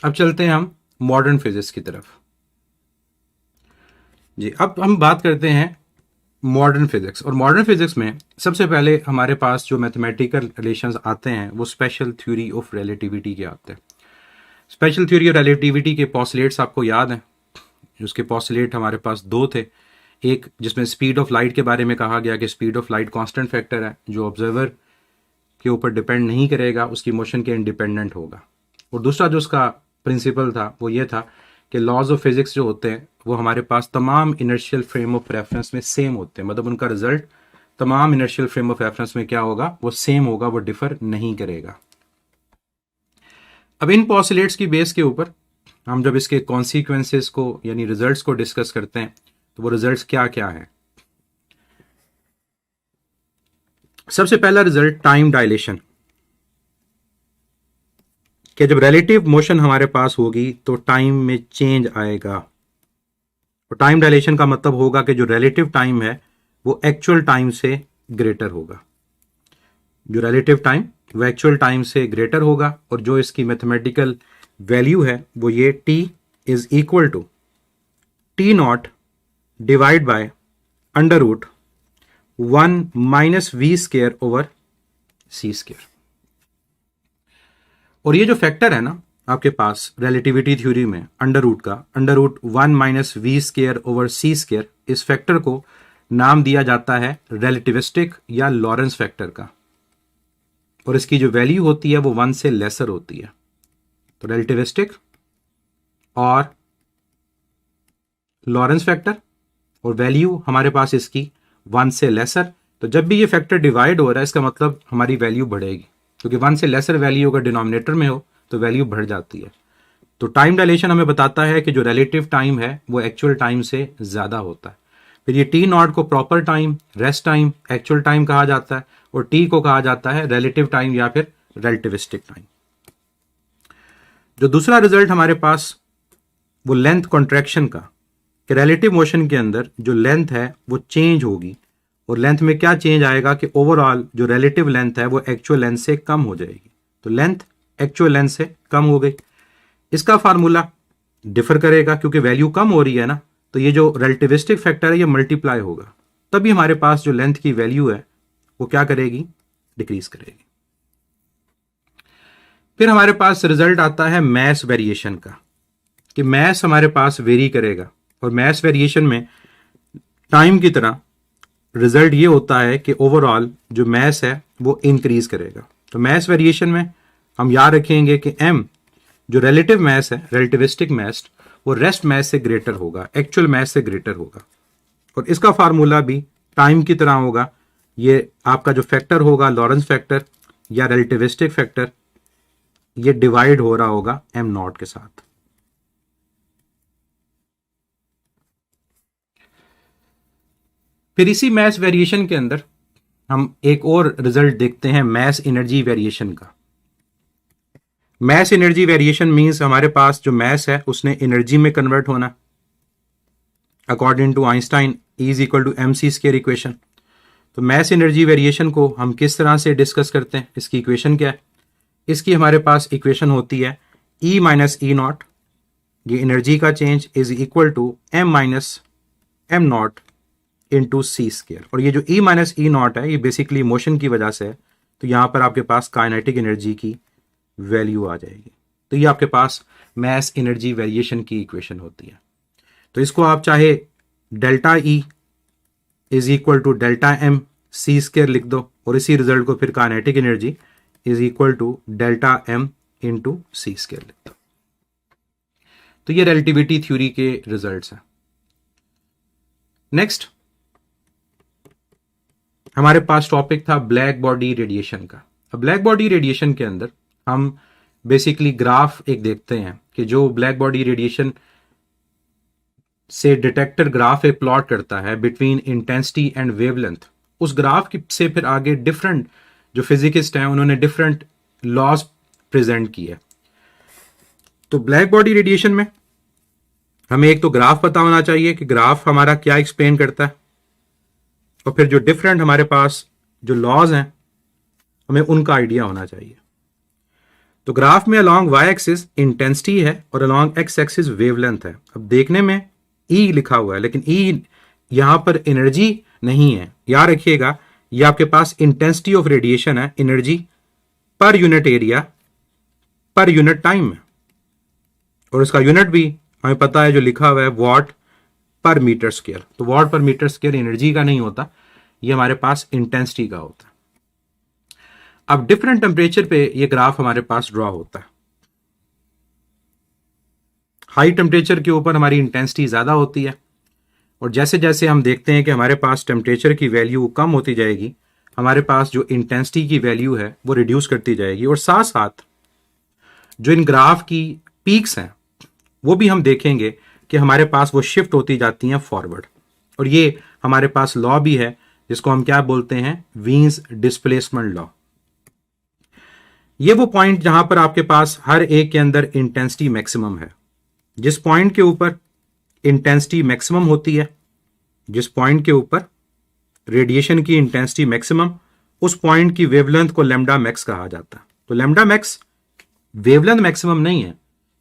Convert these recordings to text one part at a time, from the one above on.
अब चलते हैं हम मॉडर्न फिजिक्स की तरफ। जी, अब हम बात करते हैं मॉडर्न फिजिक्स। और मॉडर्न फिजिक्स में सबसे पहले हमारे पास जो मैथमेटिकल रिलेशंस आते हैं वो स्पेशल थ्योरी ऑफ रिलेटिविटी के आते हैं। स्पेशल थ्योरी ऑफ रिलेटिविटी के पॉस्टुलेट्स आपको याद हैं। उसके पॉस्टुलेट हमारे पास दो थे। एक जिसमें स्पीड ऑफ लाइट के बारे में कहा गया कि speed of light constant factor है जो ऑब्जर्वर के ऊपर डिपेंड नहीं करेगा, उसकी मोशन के इंडिपेंडेंट होगा। और दूसरा जो उसका प्रिंसिपल था वो ये था कि लॉज ऑफ फिजिक्स जो होते हैं वो हमारे पास तमाम इनर्शियल फ्रेम ऑफ रेफरेंस में सेम होते हैं, मतलब उनका रिजल्ट तमाम इनर्शियल फ्रेम ऑफ रेफरेंस में क्या होगा, वो सेम होगा, वो डिफर नहीं करेगा। अब इन पॉस्टुलेट्स की बेस के ऊपर हम जब इसके कॉन्सिक्वेंसेस को यानी रिजल्ट्स को डिस्कस करते हैं तो वो रिजल्ट्स क्या क्या है। सबसे पहला रिजल्ट टाइम डायलेशन, कि जब रिलेटिव मोशन हमारे पास होगी तो टाइम में चेंज आएगा। और टाइम डायलेशन का मतलब होगा कि जो रिलेटिव टाइम है वो एक्चुअल टाइम से ग्रेटर होगा। जो रिलेटिव टाइम वो एक्चुअल टाइम से ग्रेटर होगा। और जो इसकी मैथमेटिकल वैल्यू है वो ये t is equal to t not divide by under root 1 minus v square over c square. और ये जो फैक्टर है ना आपके पास रिलेटिविटी थ्योरी में अंडर रूट का, under root 1 minus v square over c square, इस फैक्टर को नाम दिया जाता है रिलेटिविस्टिक या लॉरेंस फैक्टर का। और इसकी जो वैल्यू होती है वो 1 से लेसर होती है। तो रिलेटिविस्टिक और लॉरेंस फैक्टर, और वैल्यू हमारे पास इसकी 1 से लेसर। तो जब भी ये फैक्टर डिवाइड हो रहा है इसका मतलब हमारी वैल्यू बढ़ेगी, क्योंकि 1 से लेसर वैल्यू अगर डिनोमिनेटर में हो तो वैल्यू बढ़ जाती है। तो टाइम डायलेशन हमें बताता है कि जो रिलेटिव टाइम है वो एक्चुअल टाइम से ज़्यादा होता है। फिर ये टी नॉट को proper time, rest time, actual time कहा जाता है, और टी को कहा जाता है रिलेटिव टाइम या फिर रिलेटिविस्टिक टाइम। जो दूसरा रिजल्ट हमारे पास वो लेंथ कॉन्ट्रैक्शन का, कि रिलेटिव मोशन के अंदर जो लेंथ है वो चेंज होगी। और लेंथ में क्या चेंज आएगा कि ओवरऑल जो रिलेटिव लेंथ है वो एक्चुअल लेंथ से कम हो जाएगी। तो लेंथ एक्चुअल लेंथ से कम हो गई। इसका फार्मूला डिफर करेगा क्योंकि वैल्यू कम हो रही है ना, तो ये जो रिलेटिविस्टिक फैक्टर है ये मल्टीप्लाई होगा, तभी हमारे पास जो लेंथ की वैल्यू है वो क्या करेगी, डिक्रीज करेगी। फिर हमारे पास रिजल्ट आता है मैस वेरिएशन का, कि मैस हमारे पास वेरी करेगा। और मैस वेरिएशन में टाइम की तरह रिजल्ट ये होता है कि ओवरऑल जो मैस है वो इंक्रीज करेगा। तो मैस वेरिएशन में हम याद रखेंगे कि m जो रिलेटिव मैस है, रिलेटिविस्टिक मैस, वो रेस्ट मैस से ग्रेटर होगा, एक्चुअल मैस से ग्रेटर होगा। और इसका फार्मूला भी टाइम की तरह होगा। ये आपका जो फैक्टर होगा लॉरेंस फैक्टर या रिलेटिविस्टिक फैक्टर, ये डिवाइड हो रहा होगा m नॉट के साथ। फिर इसी मैस वेरिएशन के अंदर हम एक और रिजल्ट देखते हैं मैस एनर्जी वेरिएशन का। मैस एनर्जी वेरिएशन मींस हमारे पास जो मैस है उसने एनर्जी में कन्वर्ट होना, according to Einstein E is equal to mc square equation. तो मैस एनर्जी वेरिएशन को हम किस तरह से डिस्कस करते हैं, इसकी इक्वेशन क्या है। इसकी हमारे पास इक्वेशन होती है E माइनस ई नॉट, ये एनर्जी का change, is equal to m minus m not into c square. और ये जो E माइनस ई नॉट है ये बेसिकली मोशन की वजह से है, तो यहाँ पर आपके पास काइनेटिक एनर्जी की वैल्यू आ जाएगी। तो ये आपके पास मैस एनर्जी वेरिएशन की इक्वेशन होती है। तो इसको आप चाहे delta E is equal to delta m c square लिख दो, और इसी रिजल्ट को फिर kinetic energy is equal to delta m into c square लिख दो। तो ये रिलेटिविटी थ्योरी के रिजल्ट्स हैं। नेक्स्ट हमारे पास टॉपिक था ब्लैक बॉडी रेडिएशन का। अब ब्लैक बॉडी रेडिएशन के अंदर हम बेसिकली ग्राफ एक देखते हैं कि जो ब्लैक बॉडी रेडिएशन से डिटेक्टर ग्राफ एक प्लॉट करता है बिटवीन इंटेंसिटी एंड वेवलेंथ, उस ग्राफ से फिर आगे डिफरेंट जो फिजिकिस्ट हैं उन्होंने डिफरेंट लॉज प्रेजेंट किए। तो ब्लैक बॉडी रेडिएशन में हमें एक तो ग्राफ पता होना चाहिए कि ग्राफ हमारा क्या एक्सप्लेन करता है, और फिर जो डिफरेंट हमारे पास जो लॉज हैं हमें उनका आइडिया होना चाहिए। तो ग्राफ में अलोंग वाई एक्सिस इंटेंसिटी है और अलोंग एक्स एक्सिस वेवलेंथ है। अब देखने में ई लिखा हुआ है लेकिन ई यहां पर एनर्जी नहीं है। याद रखिएगा ये आपके पास इंटेंसिटी ऑफ रेडिएशन है, एनर्जी पर यूनिट एरिया पर यूनिट टाइम है, और इसका यूनिट भी हमें पता है जो लिखा हुआ है वॉट पर मीटर स्क्वायर। तो वॉट पर मीटर स्क्वायर एनर्जी का नहीं होता, ये हमारे पास इंटेंसिटी का होता है। अब डिफरेंट टेम्परेचर पे ये ग्राफ हमारे पास ड्रॉ होता है। हाई टेम्परेचर के ऊपर हमारी इंटेंसिटी ज्यादा होती है, और जैसे जैसे हम देखते हैं कि हमारे पास टेम्परेचर की वैल्यू कम होती जाएगी, हमारे पास जो इंटेंसिटी की वैल्यू है वो रिड्यूस करती जाएगी। और साथ साथ जो इन ग्राफ की पीक्स हैं वो भी हम देखेंगे कि हमारे पास वो शिफ्ट होती जाती हैं फॉरवर्ड। और ये हमारे पास लॉ भी है जिसको हम क्या बोलते हैं, वीन्स डिस्प्लेसमेंट लॉ। ये वो पॉइंट जहां पर आपके पास हर एक के अंदर इंटेंसिटी मैक्सिमम है। जिस पॉइंट के ऊपर इंटेंसिटी मैक्सिमम होती है, जिस पॉइंट के ऊपर रेडिएशन की इंटेंसिटी मैक्सिमम, उस पॉइंट की वेवलेंथ को लैम्डा मैक्स कहा जाता है। तो लैम्डा मैक्स वेवलेंथ मैक्सिमम नहीं है,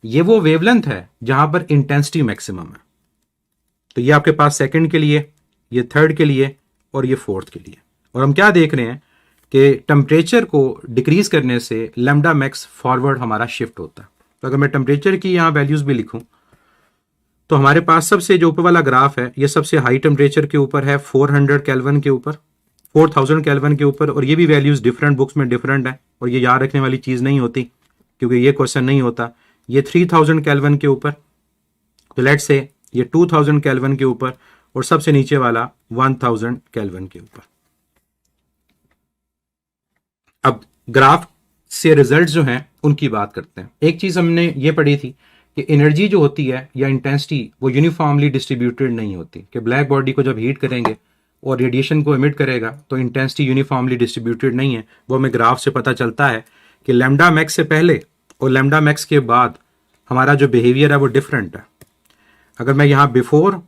ये वो वेवलेंथ है जहां पर इंटेंसिटी मैक्सिमम है। तो ये आपके पास सेकंड के लिए, ये थर्ड के लिए और ये फोर्थ के लिए। और हम क्या देख रहे हैं कि टेम्परेचर को डिक्रीज करने से लैम्डा मैक्स फॉरवर्ड हमारा शिफ्ट होता है। तो अगर मैं टेम्परेचर की यहां वैल्यूज भी लिखूं तो हमारे पास सबसे जो ऊपर वाला ग्राफ है ये सबसे हाई टेम्परेचर के ऊपर है, 400 केल्विन के ऊपर, 4000 केल्विन के ऊपर। और ये भी वैल्यूज डिफरेंट बुक्स में डिफरेंट है, और ये याद रखने वाली चीज नहीं होती क्योंकि ये क्वेश्चन नहीं होता। ये 3000 केल्विन के ऊपर, तो लेट्स से ये 2000 केल्विन के ऊपर, और सबसे नीचे वाला 1000 केल्विन के ऊपर। अब ग्राफ से रिजल्ट जो हैं उनकी बात करते हैं। एक चीज हमने ये पढ़ी थी कि एनर्जी जो होती है या इंटेंसिटी वो यूनिफॉर्मली डिस्ट्रीब्यूटेड नहीं होती, कि ब्लैक बॉडी को जब हीट करेंगे और रेडिएशन को एमिट करेगा तो इंटेंसिटी यूनिफॉर्मली डिस्ट्रीब्यूटेड नहीं है। वो हमें ग्राफ से पता चलता है कि लैम्डा मैक्स से पहले और लैम्डा मैक्स के बाद हमारा जो बिहेवियर है वो डिफरेंट है। अगर मैं यहां बिफोर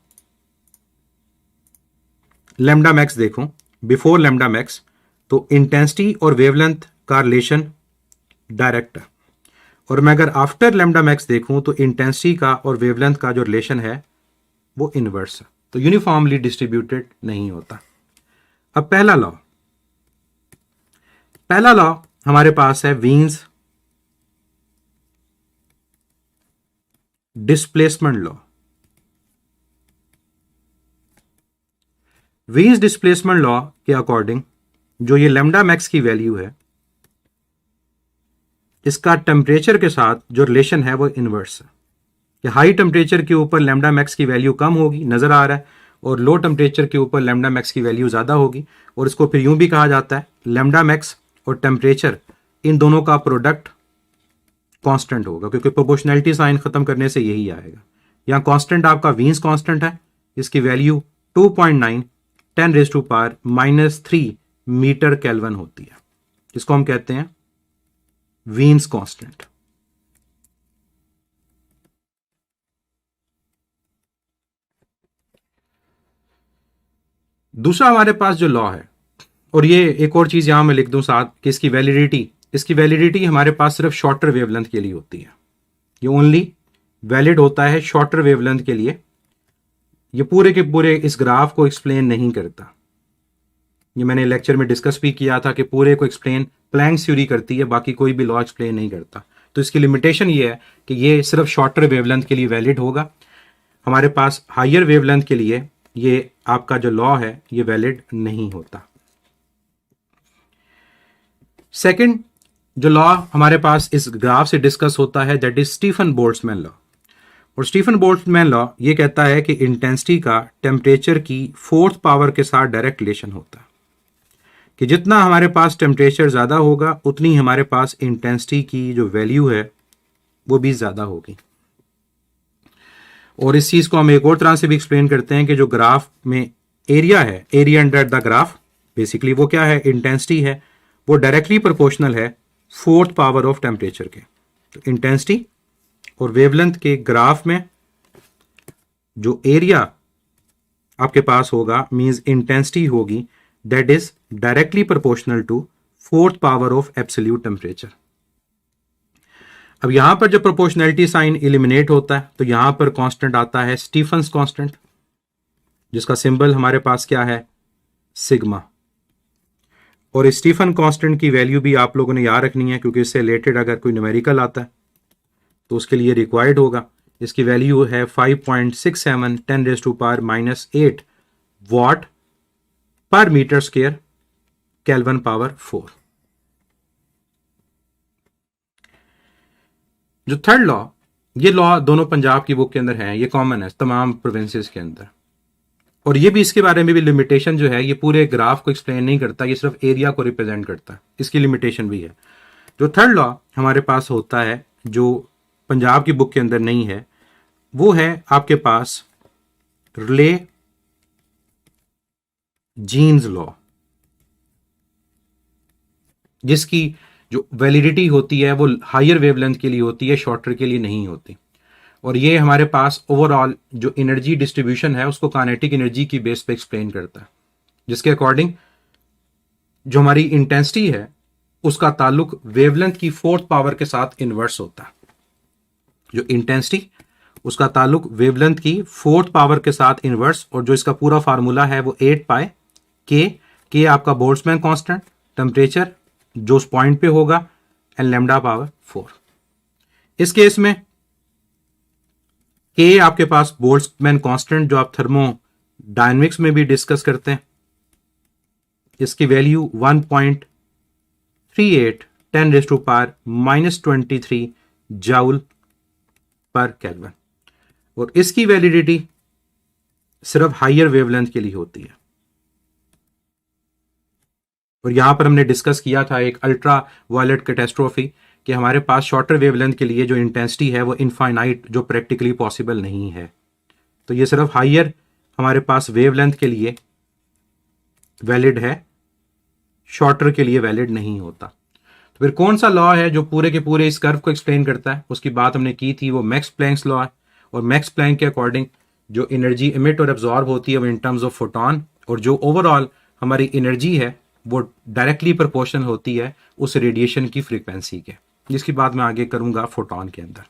लैम्डा मैक्स देखूं, बिफोर लैम्डा मैक्स, तो इंटेंसिटी और वेवलेंथ का रिलेशन डायरेक्ट है। और मैं अगर आफ्टर लैम्डा मैक्स देखूं तो इंटेंसिटी का और वेवलेंथ का जो रिलेशन है वो इनवर्स है, तो यूनिफॉर्मली डिस्ट्रीब्यूटेड नहीं होता। अब पहला लॉ हमारे पास है Wien's displacement law. Wien's displacement law के अकॉर्डिंग जो ये लैम्डा मैक्स की वैल्यू है इसका टेम्परेचर के साथ जो रिलेशन है वो इनवर्स है, कि हाई टेम्परेचर के ऊपर लैम्डा मैक्स की वैल्यू कम होगी, नजर आ रहा है, और लो टेम्परेचर के ऊपर लैम्डा मैक्स की वैल्यू ज्यादा होगी। और इसको फिर यूं भी कहा जाता है लैम्डा मैक्स और टेम्परेचर इन दोनों का प्रोडक्ट कांस्टेंट होगा, क्योंकि प्रोपोर्शनैलिटी साइन खत्म करने से यही आएगा। यहाँ कांस्टेंट आपका वीन्स कांस्टेंट है, इसकी वैल्यू 2.9 10⁻³ मीटर केल्विन होती है, जिसको हम कहते हैं वीन्स कांस्टेंट। दूसरा हमारे पास जो लॉ है, और ये एक और चीज यहां मैं लिख दूं साथ कि इसकी वैलिडिटी हमारे पास सिर्फ शॉर्टर वेवलेंथ के लिए होती है। ये ओनली वैलिड होता है शॉर्टर वेवलेंथ के लिए। ये पूरे के पूरे इस ग्राफ को एक्सप्लेन नहीं करता। ये मैंने लेक्चर में डिस्कस भी किया था कि पूरे को एक्सप्लेन प्लैंक्स थ्योरी करती है, बाकी कोई भी लॉ एक्सप्लेन नहीं करता। तो इसकी लिमिटेशन ये है कि ये सिर्फ शॉर्टर वेवलेंथ के लिए वैलिड होगा। हमारे पास हायर वेवलेंथ के लिए ये आपका जो लॉ है ये वैलिड नहीं होता। सेकंड जो लॉ हमारे पास इस ग्राफ से डिस्कस होता है that is Stefan Boltzmann law. और स्टीफन बोल्ट्जमैन लॉ ये कहता है कि इंटेंसिटी का टेम्परेचर की 4th पावर के साथ डायरेक्ट रिलेशन होता है, कि जितना हमारे पास टेम्परेचर ज्यादा होगा उतनी हमारे पास इंटेंसिटी की जो वैल्यू है वो भी ज्यादा होगी। और इस चीज को हम एक और तरह से भी एक्सप्लेन करते हैं कि जो ग्राफ में एरिया है, area under the graph, basically वो क्या है, इंटेंसिटी है, वो डायरेक्टली प्रोपोर्शनल है 4th पावर ऑफ टेम्परेचर के। तो इंटेंसिटी और वेवलेंथ के ग्राफ में जो एरिया आपके पास होगा मींस इंटेंसिटी होगी that is directly proportional to 4th power of absolute temperature. अब यहां पर जब प्रोपोर्शनैलिटी साइन एलिमिनेट होता है तो यहां पर कांस्टेंट आता है स्टीफन्स कांस्टेंट, जिसका सिंबल हमारे पास क्या है, सिग्मा। और स्टीफन कांस्टेंट की वैल्यू भी आप लोगों ने याद रखनी है, क्योंकि इससे रिलेटेड अगर कोई न्यूमेरिकल आता है तो उसके लिए रिक्वायर्ड होगा। इसकी वैल्यू है 5.67 10⁻⁻8 वॉट पर मीटर स्क्वायर केल्विन पावर 4। जो थर्ड लॉ, ये लॉ दोनों पंजाब की बुक के अंदर है, ये कॉमन है तमाम प्रोविंसेस के अंदर, और ये भी इसके बारे में भी लिमिटेशन जो है, ये पूरे ग्राफ को एक्सप्लेन नहीं करता, ये सिर्फ एरिया को रिप्रेजेंट करता है, इसकी लिमिटेशन भी है। जो थर्ड लॉ हमारे पास होता है जो पंजाब की बुक के अंदर नहीं है, वो है आपके पास रिले जीन्स लॉ, जिसकी जो वैलिडिटी होती है वो हायर वेवलेंथ के लिए होती है, शॉर्टर के लिए नहीं होती। और ये हमारे पास ओवरऑल जो एनर्जी डिस्ट्रीब्यूशन है उसको काइनेटिक एनर्जी की बेस पे एक्सप्लेन करता है, जिसके अकॉर्डिंग जो हमारी इंटेंसिटी है उसका ताल्लुक वेवलेंथ की फोर्थ पावर के साथ इन्वर्स होता है। जो इंटेंसिटी उसका ताल्लुक वेवलेंथ की फोर्थ पावर के साथ इन्वर्स, और जो इसका पूरा फार्मूला है वो 8 पाई के आपका बोल्ट्जमैन कांस्टेंट, टेम्परेचर जो उस पॉइंट पे होगा, एंड लैम्डा पावर 4। इस केस में के आपके पास बोल्ट्जमैन कांस्टेंट जो आप थर्मोडायनेमिक्स में भी डिस्कस करते हैं, इसकी वैल्यू 1.38 10⁻⁻23 जाउल पर केल्विन, और इसकी वैलिडिटी सिर्फ हायर वेवलेंथ के लिए होती है। और यहां पर हमने डिस्कस किया था एक अल्ट्रा वायलेट कैटास्ट्रोफी, कि हमारे पास शॉर्टर वेवलेंथ के लिए जो इंटेंसिटी है वो इनफाइनाइट, जो प्रैक्टिकली पॉसिबल नहीं है। तो ये सिर्फ हायर हमारे पास वेवलेंथ के लिए वैलिड है, शॉर्टर के लिए वैलिड नहीं होता। तो फिर कौन सा लॉ है जो पूरे के पूरे इस कर्व को एक्सप्लेन करता है, उसकी बात हमने की थी, वो मैक्स प्लैंक्स लॉ है। और मैक्स प्लैंक के अकॉर्डिंग जो एनर्जी इमिट और एब्जॉर्ब होती है वो इन टर्म्स ऑफ फोटॉन, और जो ओवरऑल हमारी एनर्जी है वो डायरेक्टली प्रोपोर्शनल होती है उस रेडिएशन की फ्रीक्वेंसी के, जिसकी बात मैं आगे करूंगा फोटॉन के अंदर।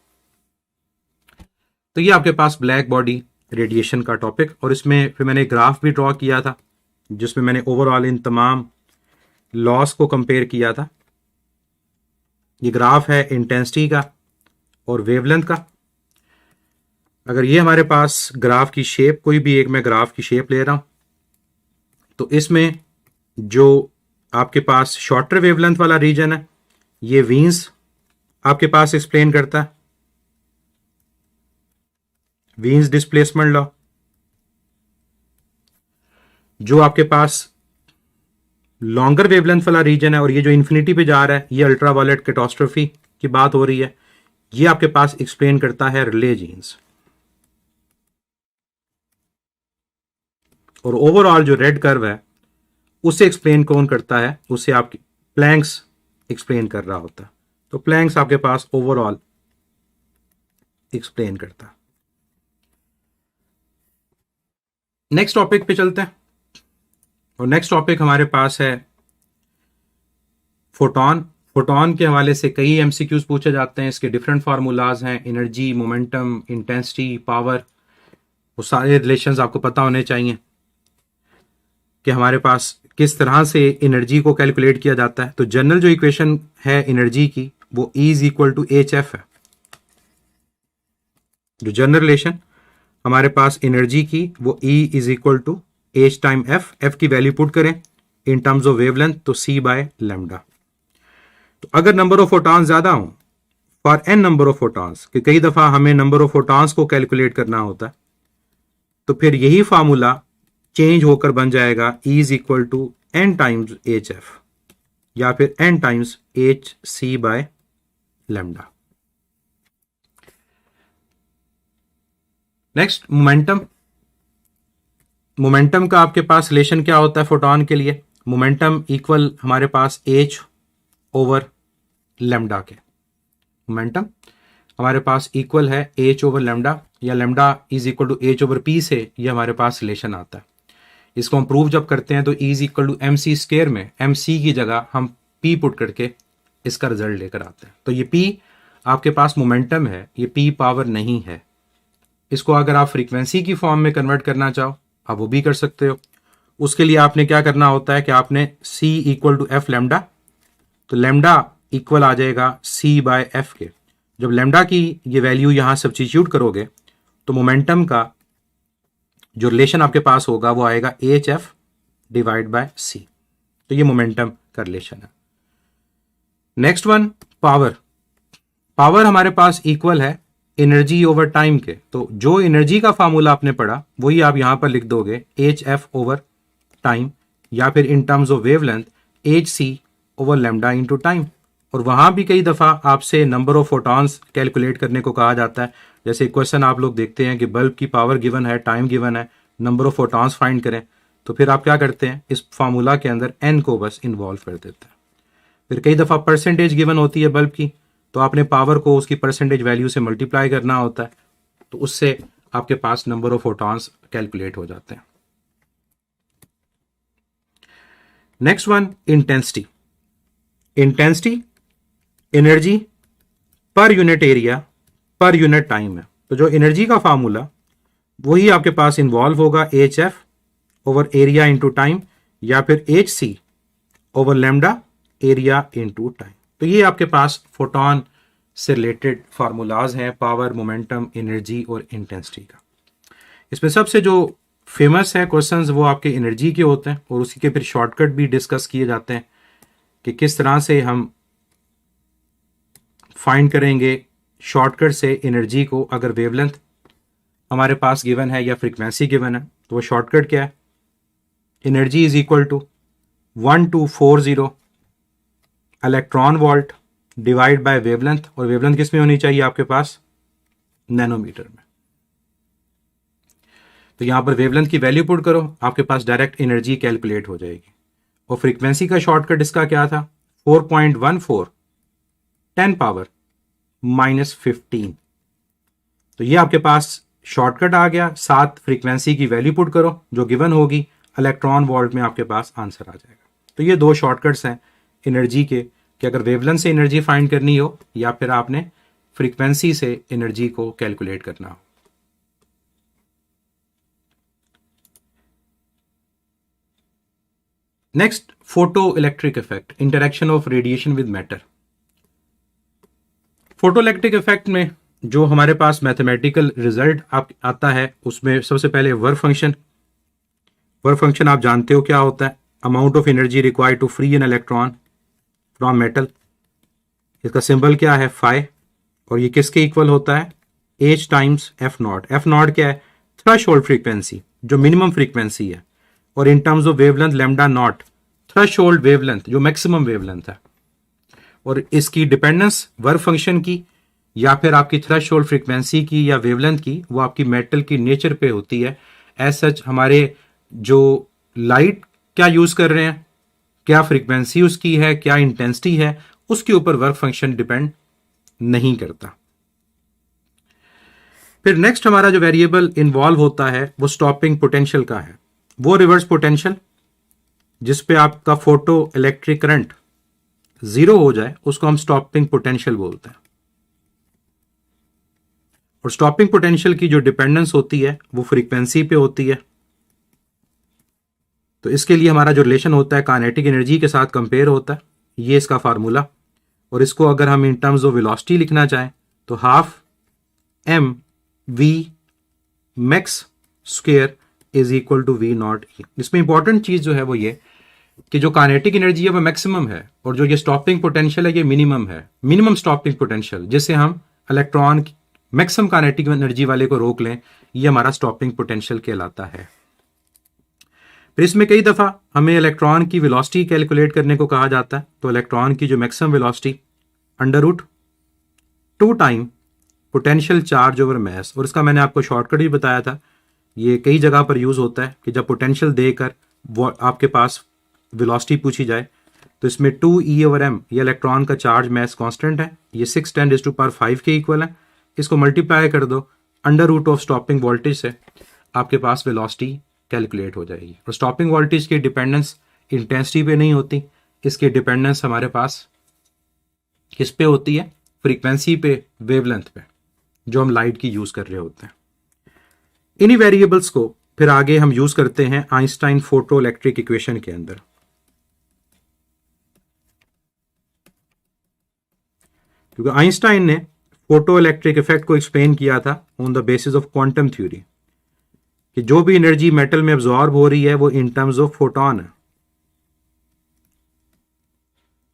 तो ये आपके पास ब्लैक बॉडी रेडिएशन का टॉपिक, और इसमें फिर मैंने ग्राफ भी ड्रॉ किया था जिसमें मैंने ओवरऑल इन तमाम लॉस को कंपेयर किया था। ये ग्राफ है इंटेंसिटी का और वेवलेंथ का। अगर ये हमारे पास ग्राफ की शेप, कोई भी एक मैं ग्राफ की शेप ले रहा हूं, तो इसमें जो आपके पास शॉर्टर वेवलेंथ वाला रीजन है, ये वीन्स आपके पास एक्सप्लेन करता है, वीन्स डिस्प्लेसमेंट लॉ। जो आपके पास लॉन्गर वेवलेंथ वाला रीजन है और ये जो इन्फिनिटी पे जा रहा है, ये अल्ट्रा वायलेट कैटास्ट्रोफी की बात हो रही है, ये आपके पास एक्सप्लेन करता है रिले जीन्स। और ओवरऑल जो रेड कर्व है उसे एक्सप्लेन कौन करता है, उसे आपकी प्लैंक्स एक्सप्लेन कर रहा होता है। तो प्लैंक्स आपके पास ओवरऑल एक्सप्लेन करता है। नेक्स्ट टॉपिक पे चलते हैं, और नेक्स्ट टॉपिक हमारे पास है फोटॉन। फोटॉन के हवाले से कई एमसीक्यूज पूछे जाते हैं, इसके डिफरेंट फार्मूलाज हैं, एनर्जी, मोमेंटम, इंटेंसिटी, पावर, वो सारे रिलेशंस आपको पता होने चाहिए कि हमारे पास किस तरह से एनर्जी को कैलकुलेट किया जाता है। तो जनरल जो इक्वेशन है एनर्जी की वो E is equal to h f है। जो जनरल रिलेशन हमारे पास एनर्जी की वो E is equal to h time f, f की वैल्यू पुट करें इन टर्म्स ऑफ वेवलेंथ तो C बाय लैम्डा। तो अगर नंबर ऑफ फोटॉन्स ज्यादा हो for n number of photons, कि कई दफा हमें नंबर ऑफ फोटॉन्स को कैलकुलेट करना होता है, तो फिर यही फार्मूला चेंज होकर बन जाएगा E is equal to n times h f या फिर n times h c by lambda. Next momentum. Momentum का आपके पास रिलेशन क्या होता है फोटॉन के लिए? मोमेंटम इक्वल हमारे पास एच ओवर लैम्डा के। मोमेंटम हमारे पास इक्वल है एच ओवर लैम्डा, या lambda is equal to h over p से ये हमारे पास रिलेशन आता है। इसको हम प्रूव जब करते हैं तो E is equal to m c square में एम सी की जगह हम P पुट करके इसका रिजल्ट लेकर आते हैं। तो ये P आपके पास मोमेंटम है, ये p पावर नहीं है। इसको अगर आप फ्रीक्वेंसी की फॉर्म में कन्वर्ट करना चाहो आप वो भी कर सकते हो। उसके लिए आपने क्या करना होता है कि आपने c equal to f lambda, तो लेमडा इक्वल आ जाएगा c बाय एफ के। जब लेमडा की ये वैल्यू यहां सब्स्टिट्यूट करोगे तो मोमेंटम का जो रिलेशन आपके पास होगा वो आएगा एच एफ डिवाइड बाय सी। तो ये मोमेंटम का रिलेशन है। Next one power. पावर हमारे पास इक्वल है एनर्जी ओवर टाइम के, तो जो एनर्जी का फार्मूला आपने पढ़ा वही आप यहां पर लिख दोगे एच एफ ओवर टाइम, या फिर in terms of wavelength h c over lambda into time. और वहां भी कई दफा आपसे नंबर ऑफ फोटॉन्स कैलकुलेट करने को कहा जाता है। जैसे क्वेश्चन आप लोग देखते हैं कि बल्ब की पावर गिवन है, टाइम गिवन है, नंबर ऑफ फोटॉन्स फाइंड करें, तो फिर आप क्या करते हैं इस फार्मूला के अंदर एन को बस इन्वॉल्व कर देते हैं। फिर कई दफा परसेंटेज गिवन होती है बल्ब की, तो आपने पावर को उसकी परसेंटेज वैल्यू से मल्टीप्लाई करना होता है, तो उससे आपके पास नंबर ऑफ फोटॉन्स कैलकुलेट हो जाते हैं। Next one intensity. Intensity energy पर यूनिट एरिया पर यूनिट टाइम है। तो जो एनर्जी का फार्मूला वही आपके पास इन्वॉल्व होगा h f over area into time, या फिर h c over lambda area into time. तो ये आपके पास फोटॉन से रिलेटेड फार्मूलाज हैं, पावर, मोमेंटम, एनर्जी और इंटेंसिटी का। इसमें सबसे जो फेमस है क्वेश्चंस वो आपके एनर्जी के होते हैं, और उसी के फिर शॉर्टकट भी डिस्कस किए जाते हैं कि किस तरह से हम फाइंड करेंगे शॉर्टकट से एनर्जी को। अगर वेवलेंथ हमारे पास गिवन है या फ्रीक्वेंसी गिवन है तो वो शॉर्टकट क्या है, energy is equal to 1240 electron volt divide by wavelength, और वेवलेंथ किस में होनी चाहिए आपके पास, नैनोमीटर में। तो यहां पर वेवलेंथ की वैल्यू पुट करो, आपके पास डायरेक्ट एनर्जी कैलकुलेट हो जाएगी। और फ्रीक्वेंसी का शॉर्टकट इसका क्या था, 4.14 10 पावर -15। तो ये आपके पास शॉर्टकट आ गया। साथ फ्रीक्वेंसी की वैल्यू पुट करो जो गिवन होगी, इलेक्ट्रॉन वोल्ट में आपके पास आंसर आ जाएगा। तो ये दो शॉर्टकट्स हैं एनर्जी के, कि अगर वेवलेंथ से एनर्जी फाइंड करनी हो या फिर आपने फ्रीक्वेंसी से एनर्जी को कैलकुलेट करना हो। Next, photo electric effect, interaction of radiation with matter. Photo electric effect में जो हमारे पास मैथमेटिकल रिजल्ट आता है उसमें सबसे पहले वर्क फंक्शन। वर्क फंक्शन आप जानते हो क्या होता है, amount of energy required to free an electron from metal. इसका सिंबल क्या है, फाई, और ये किसके इक्वल होता है, h times f not. F not क्या है, थ्रेशोल्ड फ्रीक्वेंसी, जो मिनिमम फ्रीक्वेंसी है, और in terms of wavelength lambda not, threshold wavelength जो मैक्सिमम वेवलेंथ है। और इसकी डिपेंडेंस वर्क फंक्शन की या फिर आपकी थ्रेशोल्ड फ्रीक्वेंसी की या वेवलेंथ की, वो आपकी मेटल की नेचर पे होती है। एज सच हमारे जो लाइट क्या यूज कर रहे हैं, क्या फ्रीक्वेंसी उसकी है, क्या इंटेंसिटी है, उसके ऊपर वर्क फंक्शन डिपेंड नहीं करता। फिर नेक्स्ट हमारा जो वेरिएबल इन्वॉल्व होता है वो स्टॉपिंग पोटेंशियल का है। वो रिवर्स पोटेंशियल जिसपे आपका फोटो इलेक्ट्रिक करंट जीरो हो जाए उसको हम स्टॉपिंग पोटेंशियल बोलते हैं। और स्टॉपिंग पोटेंशियल की जो डिपेंडेंस होती है वो फ्रीक्वेंसी पे होती है। तो इसके लिए हमारा जो रिलेशन होता है काइनेटिक एनर्जी के साथ कंपेयर होता है, ये इसका फार्मूला। और इसको अगर हम इन टर्म्स ऑफ वेलोसिटी लिखना चाहें तो half m v max square is equal to v naught e. इसमें इंपॉर्टेंट चीज जो है वो ये कि जो काइनेटिक एनर्जी है वो मैक्सिमम है, और जो ये स्टॉपिंग पोटेंशियल है ये मिनिमम है, मिनिमम स्टॉपिंग पोटेंशियल, जिससे हम इलेक्ट्रॉन मैक्सिमम काइनेटिक एनर्जी वाले को रोक लें, ये हमारा स्टॉपिंग पोटेंशियल कहलाता है। फिर इसमें कई दफा हमें इलेक्ट्रॉन की वेलोसिटी कैलकुलेट करने को कहा जाता है। तो इलेक्ट्रॉन की जो maximum velocity √2 time potential charge over mass, और इसका मैंने आपको शॉर्टकट भी बताया था। ये कई जगह पर यूज होता है कि जब पोटेंशियल देकर वो आपके पास वेलोसिटी पूछी जाए तो इसमें 2e/m ये इलेक्ट्रॉन का चार्ज मैस कांस्टेंट है, ये 6×10⁵ के इक्वल है। इसको मल्टीप्लाई कर दो √ऑफ स्टॉपिंग वोल्टेज से, आपके पास वेलोसिटी कैलकुलेट हो जाएगी। और स्टॉपिंग वोल्टेज की डिपेंडेंस इंटेंसिटी पे नहीं होती, इसकी डिपेंडेंस हमारे पास किस पे होती है, फ्रीक्वेंसी पे, वेवलेंथ पे, जो हम लाइट की यूज कर रहे होते हैं। इन्हीं वेरिएबल्स को फिर आगे हम यूज करते हैं आइंस्टाइन फोटो इलेक्ट्रिक इक्वेशन के अंदर। क्योंकि आइंस्टाइन ने फोटो इलेक्ट्रिक इफेक्ट को एक्सप्लेन किया था on the basis of quantum theory, कि जो भी एनर्जी मेटल में अब्जॉर्ब हो रही है वो इन टर्म्स ऑफ फोटोन है।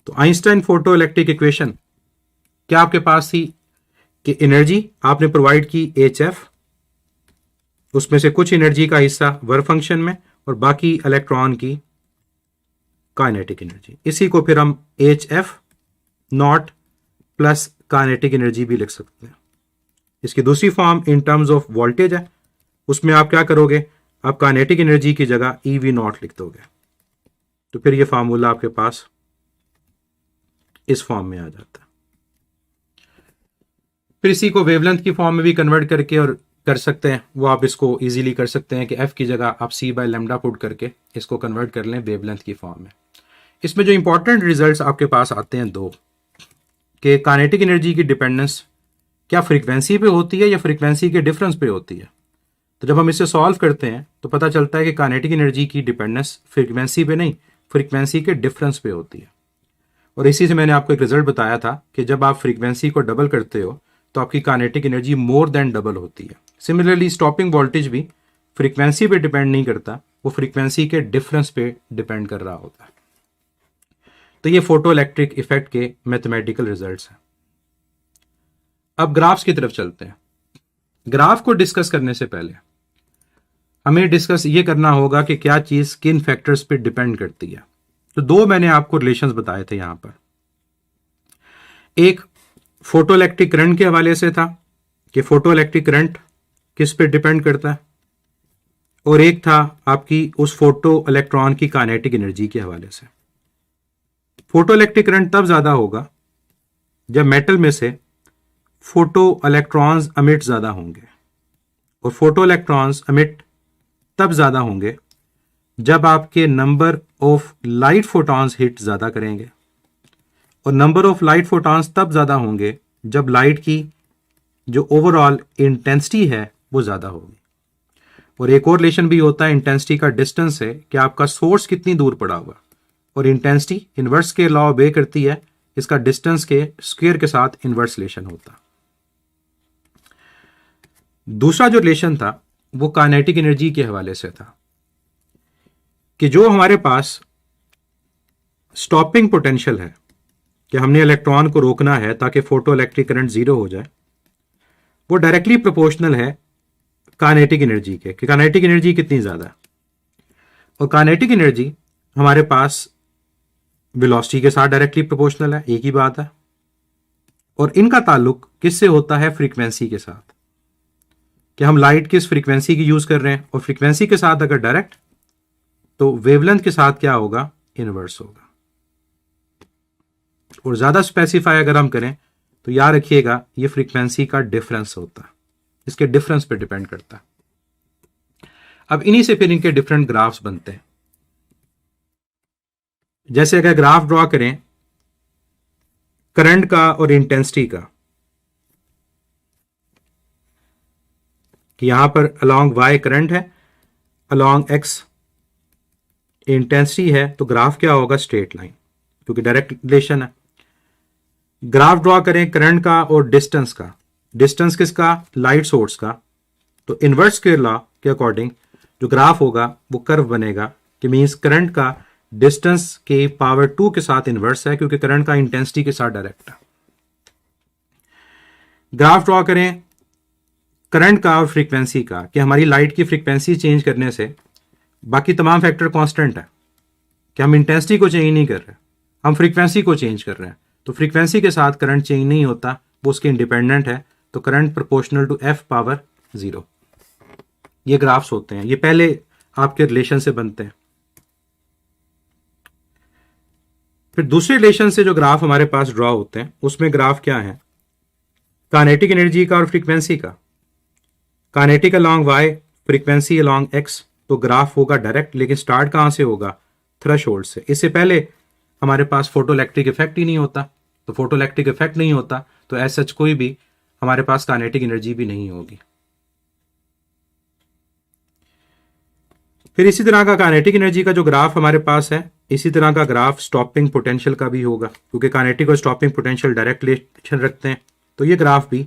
तो आइंस्टाइन फोटो इलेक्ट्रिक इक्वेशन क्या आपके पास थी कि एनर्जी आपने प्रोवाइड की HF, उसमें से कुछ एनर्जी का हिस्सा वर्क फंक्शन में और बाकी इलेक्ट्रॉन की काइनेटिक एनर्जी। इसी को फिर हम HF not plus kinetic energy भी लिख सकते हैं। इसकी दूसरी form in terms of voltage है, उसमें आप क्या करोगे, आप काइनेटिक एनर्जी की जगह EV नॉट लिख दोगे, तो फिर ये फार्मूला आपके पास इस फॉर्म में आ जाता है। फिर इसी को वेवलेंथ की फॉर्म में भी कन्वर्ट करके और कर सकते हैं, वो आप इसको इजीली कर सकते हैं कि F की जगह आप C/λ पुट करके इसको कन्वर्ट कर लें वेवलेंथ की फॉर्म में। इसमें जो इंपॉर्टेंट रिजल्ट्स आपके पास आते हैं दो, कि काइनेटिक एनर्जी की डिपेंडेंस क्या फ्रीक्वेंसी पे होती है या फ्रीक्वेंसी के डिफरेंस पे होती है। तो जब हम इसे सॉल्व करते हैं तो पता चलता है कि काइनेटिक एनर्जी की डिपेंडेंस फ्रीक्वेंसी पे नहीं, फ्रीक्वेंसी के डिफरेंस पे होती है। और इसी से मैंने आपको एक रिजल्ट बताया था कि जब आप फ्रीक्वेंसी को डबल करते हो तो आपकी kinetic energy more than double होती है। सिमिलरली स्टॉपिंग वोल्टेज भी फ्रीक्वेंसी पे डिपेंड नहीं करता, वो फ्रीक्वेंसी के डिफरेंस पे डिपेंड कर रहा होता है। तो ये फोटो इलेक्ट्रिक इफेक्ट के मैथमेटिकल रिजल्ट्स हैं। अब ग्राफ्स की तरफ चलते हैं। ग्राफ को डिस्कस करने से पहले हमें डिस्कस ये करना होगा कि क्या चीज किन फैक्टर्स पे डिपेंड करती है। तो दो मैंने आपको रिलेशंस बताए थे यहां पर, एक फोटो इलेक्ट्रिक करंट के हवाले से था कि फोटो इलेक्ट्रिक करंट किस पे डिपेंड करता है, और एक था आपकी उस फोटो इलेक्ट्रॉन की काइनेटिक एनर्जी के हवाले से। फोटो इलेक्ट्रिक करंट तब ज्यादा होगा जब मेटल में से फोटो इलेक्ट्रॉन्स अमिट ज्यादा होंगे, और फोटो इलेक्ट्रॉन्स अमिट तब ज्यादा होंगे जब आपके number of light photons hit ज्यादा करेंगे, और नंबर ऑफ लाइट फोटॉन्स तब ज्यादा होंगे जब लाइट की जो ओवरऑल इंटेंसिटी है वो ज्यादा होगी। और एक और रिलेशन भी होता है इंटेंसिटी का डिस्टेंस से, कि आपका सोर्स कितनी दूर पड़ा हुआ, और इंटेंसिटी इनवर्स के लॉ ओबे करती है, इसका डिस्टेंस के स्क्वायर के साथ इनवर्स रिलेशन होता। दूसरा जो रिलेशन था वो काइनेटिक एनर्जी के हवाले से था, कि जो हमारे पास स्टॉपिंग पोटेंशियल है, कि हमने इलेक्ट्रॉन को रोकना है ताकि फोटो इलेक्ट्रिक करंट जीरो हो जाए, वो डायरेक्टली प्रोपोर्शनल है काइनेटिक एनर्जी के, कि काइनेटिक एनर्जी कितनी ज्यादा। और काइनेटिक एनर्जी हमारे पास वेलोसिटी के साथ डायरेक्टली प्रोपोर्शनल है, एक ही बात है। और इनका ताल्लुक किससे होता है, फ्रीक्वेंसी के साथ, कि हम लाइट किस फ्रीक्वेंसी की यूज कर रहे हैं, और फ्रीक्वेंसी के साथ अगर डायरेक्ट, तो वेवलेंथ के साथ क्या होगा, इनवर्स होगा। और ज्यादा स्पेसिफाई अगर हम करें तो याद रखिएगा ये फ्रीक्वेंसी का डिफरेंस होता है, इसके डिफरेंस पे डिपेंड करता है। अब इन्हीं से फिर इनके डिफरेंट ग्राफ्स बनते हैं। जैसे अगर ग्राफ ड्रॉ करें करंट का और इंटेंसिटी का, कि यहां पर अलोंग y करंट है, अलोंग x इंटेंसिटी है, तो ग्राफ क्या होगा, स्ट्रेट लाइन, क्योंकि डायरेक्ट रिलेशन है। ग्राफ ड्रॉ करें करंट का और डिस्टेंस का, डिस्टेंस किसका, लाइट सोर्स का, तो इनवर्स स्क्वायर लॉ के अकॉर्डिंग जो ग्राफ होगा वो कर्व बनेगा, कि मींस करंट का डिस्टेंस के पावर 2 के साथ इनवर्स है, क्योंकि करंट का इंटेंसिटी के साथ डायरेक्ट है। ग्राफ ड्रॉ करें करंट का और फ्रीक्वेंसी का, कि हमारी लाइट की फ्रीक्वेंसी चेंज करने से बाकी तमाम फैक्टर कांस्टेंट है, कि हम इंटेंसिटी को चेंज नहीं कर रहे, हम फ्रीक्वेंसी को चेंज कर रहे हैं, तो फ्रीक्वेंसी के साथ करंट चेंज नहीं होता, वो उसके इंडिपेंडेंट है, तो current proportional to F power 0। ये ग्राफ्स होते हैं, ये पहले आपके रिलेशन से बनते हैं। फिर दूसरे रिलेशन से जो ग्राफ हमारे पास ड्रॉ होते हैं, उसमें ग्राफ क्या है, काइनेटिक एनर्जी का और फ्रीक्वेंसी का। Kinetic along y, frequency along x, तो ग्राफ होगा डायरेक्ट, लेकिन स्टार्ट कहां से होगा, थ्रेशोल्ड से। इससे पहले हमारे पास फोटो इलेक्ट्रिक इफेक्ट ही नहीं होता, तो फोटोइलेक्ट्रिक इफेक्ट नहीं होता, तो एज सच कोई भी हमारे पास काइनेटिक एनर्जी भी नहीं होगी। फिर इसी तरह का काइनेटिक एनर्जी का जो ग्राफ हमारे पास है, इसी तरह का ग्राफ स्टॉपिंग पोटेंशियल का भी होगा, क्योंकि काइनेटिक और स्टॉपिंग पोटेंशियल डायरेक्ट रिलेशन रखते हैं। तो ये ग्राफ भी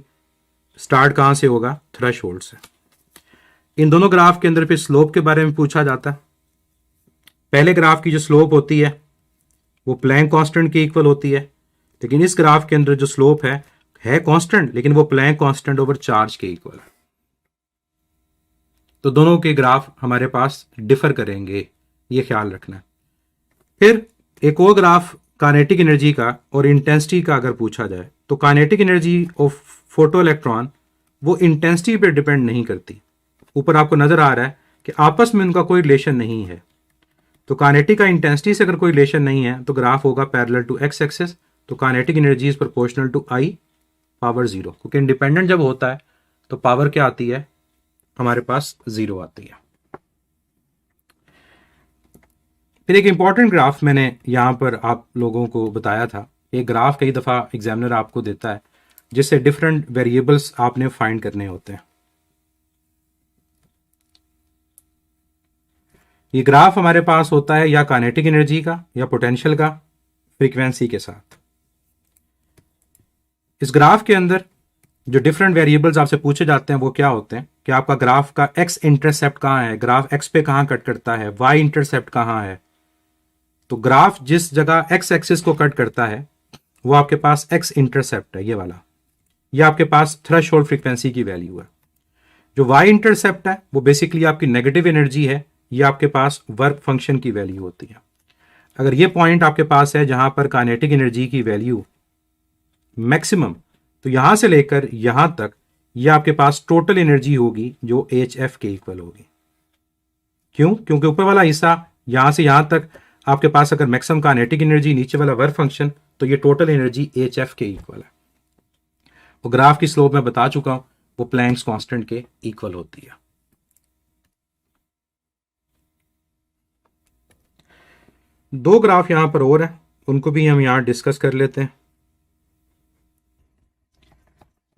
स्टार्ट कहाँ से होगा? थ्रेशोल्ड से। इन दोनों ग्राफ के अंदर फिर स्लोप के बारे में पूछा जाता है। पहले ग्राफ की जो स्लोप होती है वो प्लैंक कांस्टेंट के इक्वल होती है, लेकिन इस ग्राफ के अंदर जो स्लोप है कांस्टेंट, लेकिन वो प्लैंक कांस्टेंट ओवर चार्ज के इक्वल है। तो दोनों के ग्राफ हमारे पास डिफर करेंगे, ये ख्याल रखना है। फिर एक और ग्राफ काइनेटिक एनर्जी का और इंटेंसिटी का अगर पूछा जाए, तो kinetic energy of photo electron वो इंटेंसिटी पे डिपेंड नहीं करती। ऊपर आपको नजर आ रहा है कि आपस में उनका कोई रिलेशन नहीं है। तो काइनेटिक का इंटेंसिटी से अगर कोई रिलेशन नहीं है तो ग्राफ होगा पैरेलल टू एक्स एक्सिस। तो kinetic energy is proportional to I power zero, क्योंकि इंडिपेंडेंट जब होता है तो पावर क्या आती है? हमारे पास जीरो आती है। फिर एक इंपॉर्टेंट ग्राफ मैंने यहां पर आप लोगों को बताया था। एक ग्राफ कई दफा एग्जामिनर आपको देता है जिससे डिफरेंट वेरिएबल्स आपने फाइंड करने होते हैं। ये ग्राफ हमारे पास होता है या काइनेटिक एनर्जी का या पोटेंशियल का फ्रीक्वेंसी के साथ। इस ग्राफ के अंदर जो डिफरेंट वेरिएबल्स आपसे पूछे जाते हैं वो क्या होते हैं कि आपका ग्राफ का एक्स इंटरसेप्ट कहाँ है, ग्राफ एक्स पे कहाँ कट करता है, वाई इंटरसेप्ट कहाँ है। तो ग्राफ जिस जगह एक्स एक्सिस को कट करता है वो आपके पास एक्स इंटरसेप्ट है, ये वाला। ये आपके पास थ्रेशोल्ड फ्रीक्वेंसी की वैल्यू है। जो वाई इंटरसेप्ट है वो बेसिकली आपकी नेगेटिव एनर्जी है, ये आपके पास वर्क फंक्शन की वैल्यू होती है। अगर ये पॉइंट आपके पास है जहां पर काइनेटिक एनर्जी की वैल्यू मैक्सिमम, तो यहां से लेकर यहां तक ये आपके पास टोटल एनर्जी होगी जो एच एफ के इक्वल होगी। क्यों? क्योंकि ऊपर वाला हिस्सा यहां से यहां तक आपके पास अगर मैक्सिमम काइनेटिक एनर्जी, नीचे वाला वर्क फंक्शन, तो ये टोटल एनर्जी एच एफ के इक्वल है। वो ग्राफ की स्लोप मैं बता चुका हूं, वो प्लैंक्स कांस्टेंट के इक्वल होती है। दो ग्राफ यहां पर और हैं, उनको भी हम यहां डिस्कस कर लेते हैं।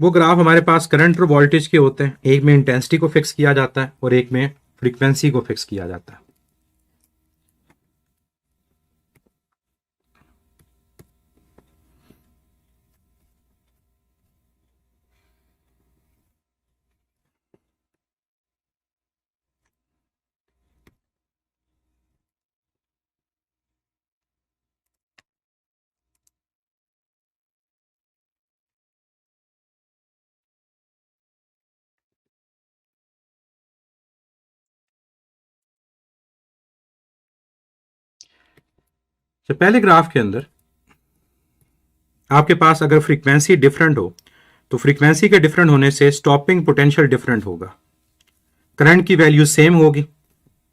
वो ग्राफ हमारे पास करंट और वोल्टेज के होते हैं। एक में इंटेंसिटी को फिक्स किया जाता है और एक में फ्रीक्वेंसी को फिक्स किया जाता है। तो पहले ग्राफ के अंदर आपके पास अगर फ्रीक्वेंसी डिफरेंट हो तो फ्रीक्वेंसी के डिफरेंट होने से स्टॉपिंग पोटेंशियल डिफरेंट होगा, करंट की वैल्यू सेम होगी।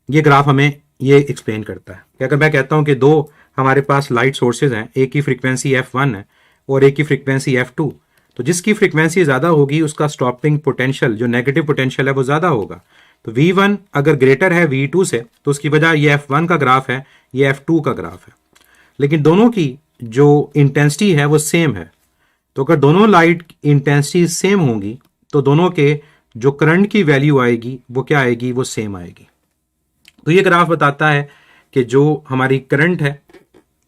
ये ग्राफ हमें ये एक्सप्लेन करता है कि अगर मैं कहता हूं कि दो हमारे पास लाइट सोर्सेज हैं, एक की फ्रीक्वेंसी f1 है और एक की फ्रीक्वेंसी f2, तो जिसकी फ्रीक्वेंसी ज़्यादा होगी उसका स्टॉपिंग पोटेंशियल, जो नेगेटिव पोटेंशियल है, वो ज़्यादा होगा। तो v1 अगर ग्रेटर है v2 से तो उसकी वजह ये f1 का ग्राफ है, ये f2 का ग्राफ है। लेकिन दोनों की जो इंटेंसिटी है वो सेम है। तो अगर दोनों लाइट इंटेंसिटी सेम होंगी तो दोनों के जो करंट की वैल्यू आएगी वो क्या आएगी? वो सेम आएगी। तो ये ग्राफ बताता है कि जो हमारी करंट है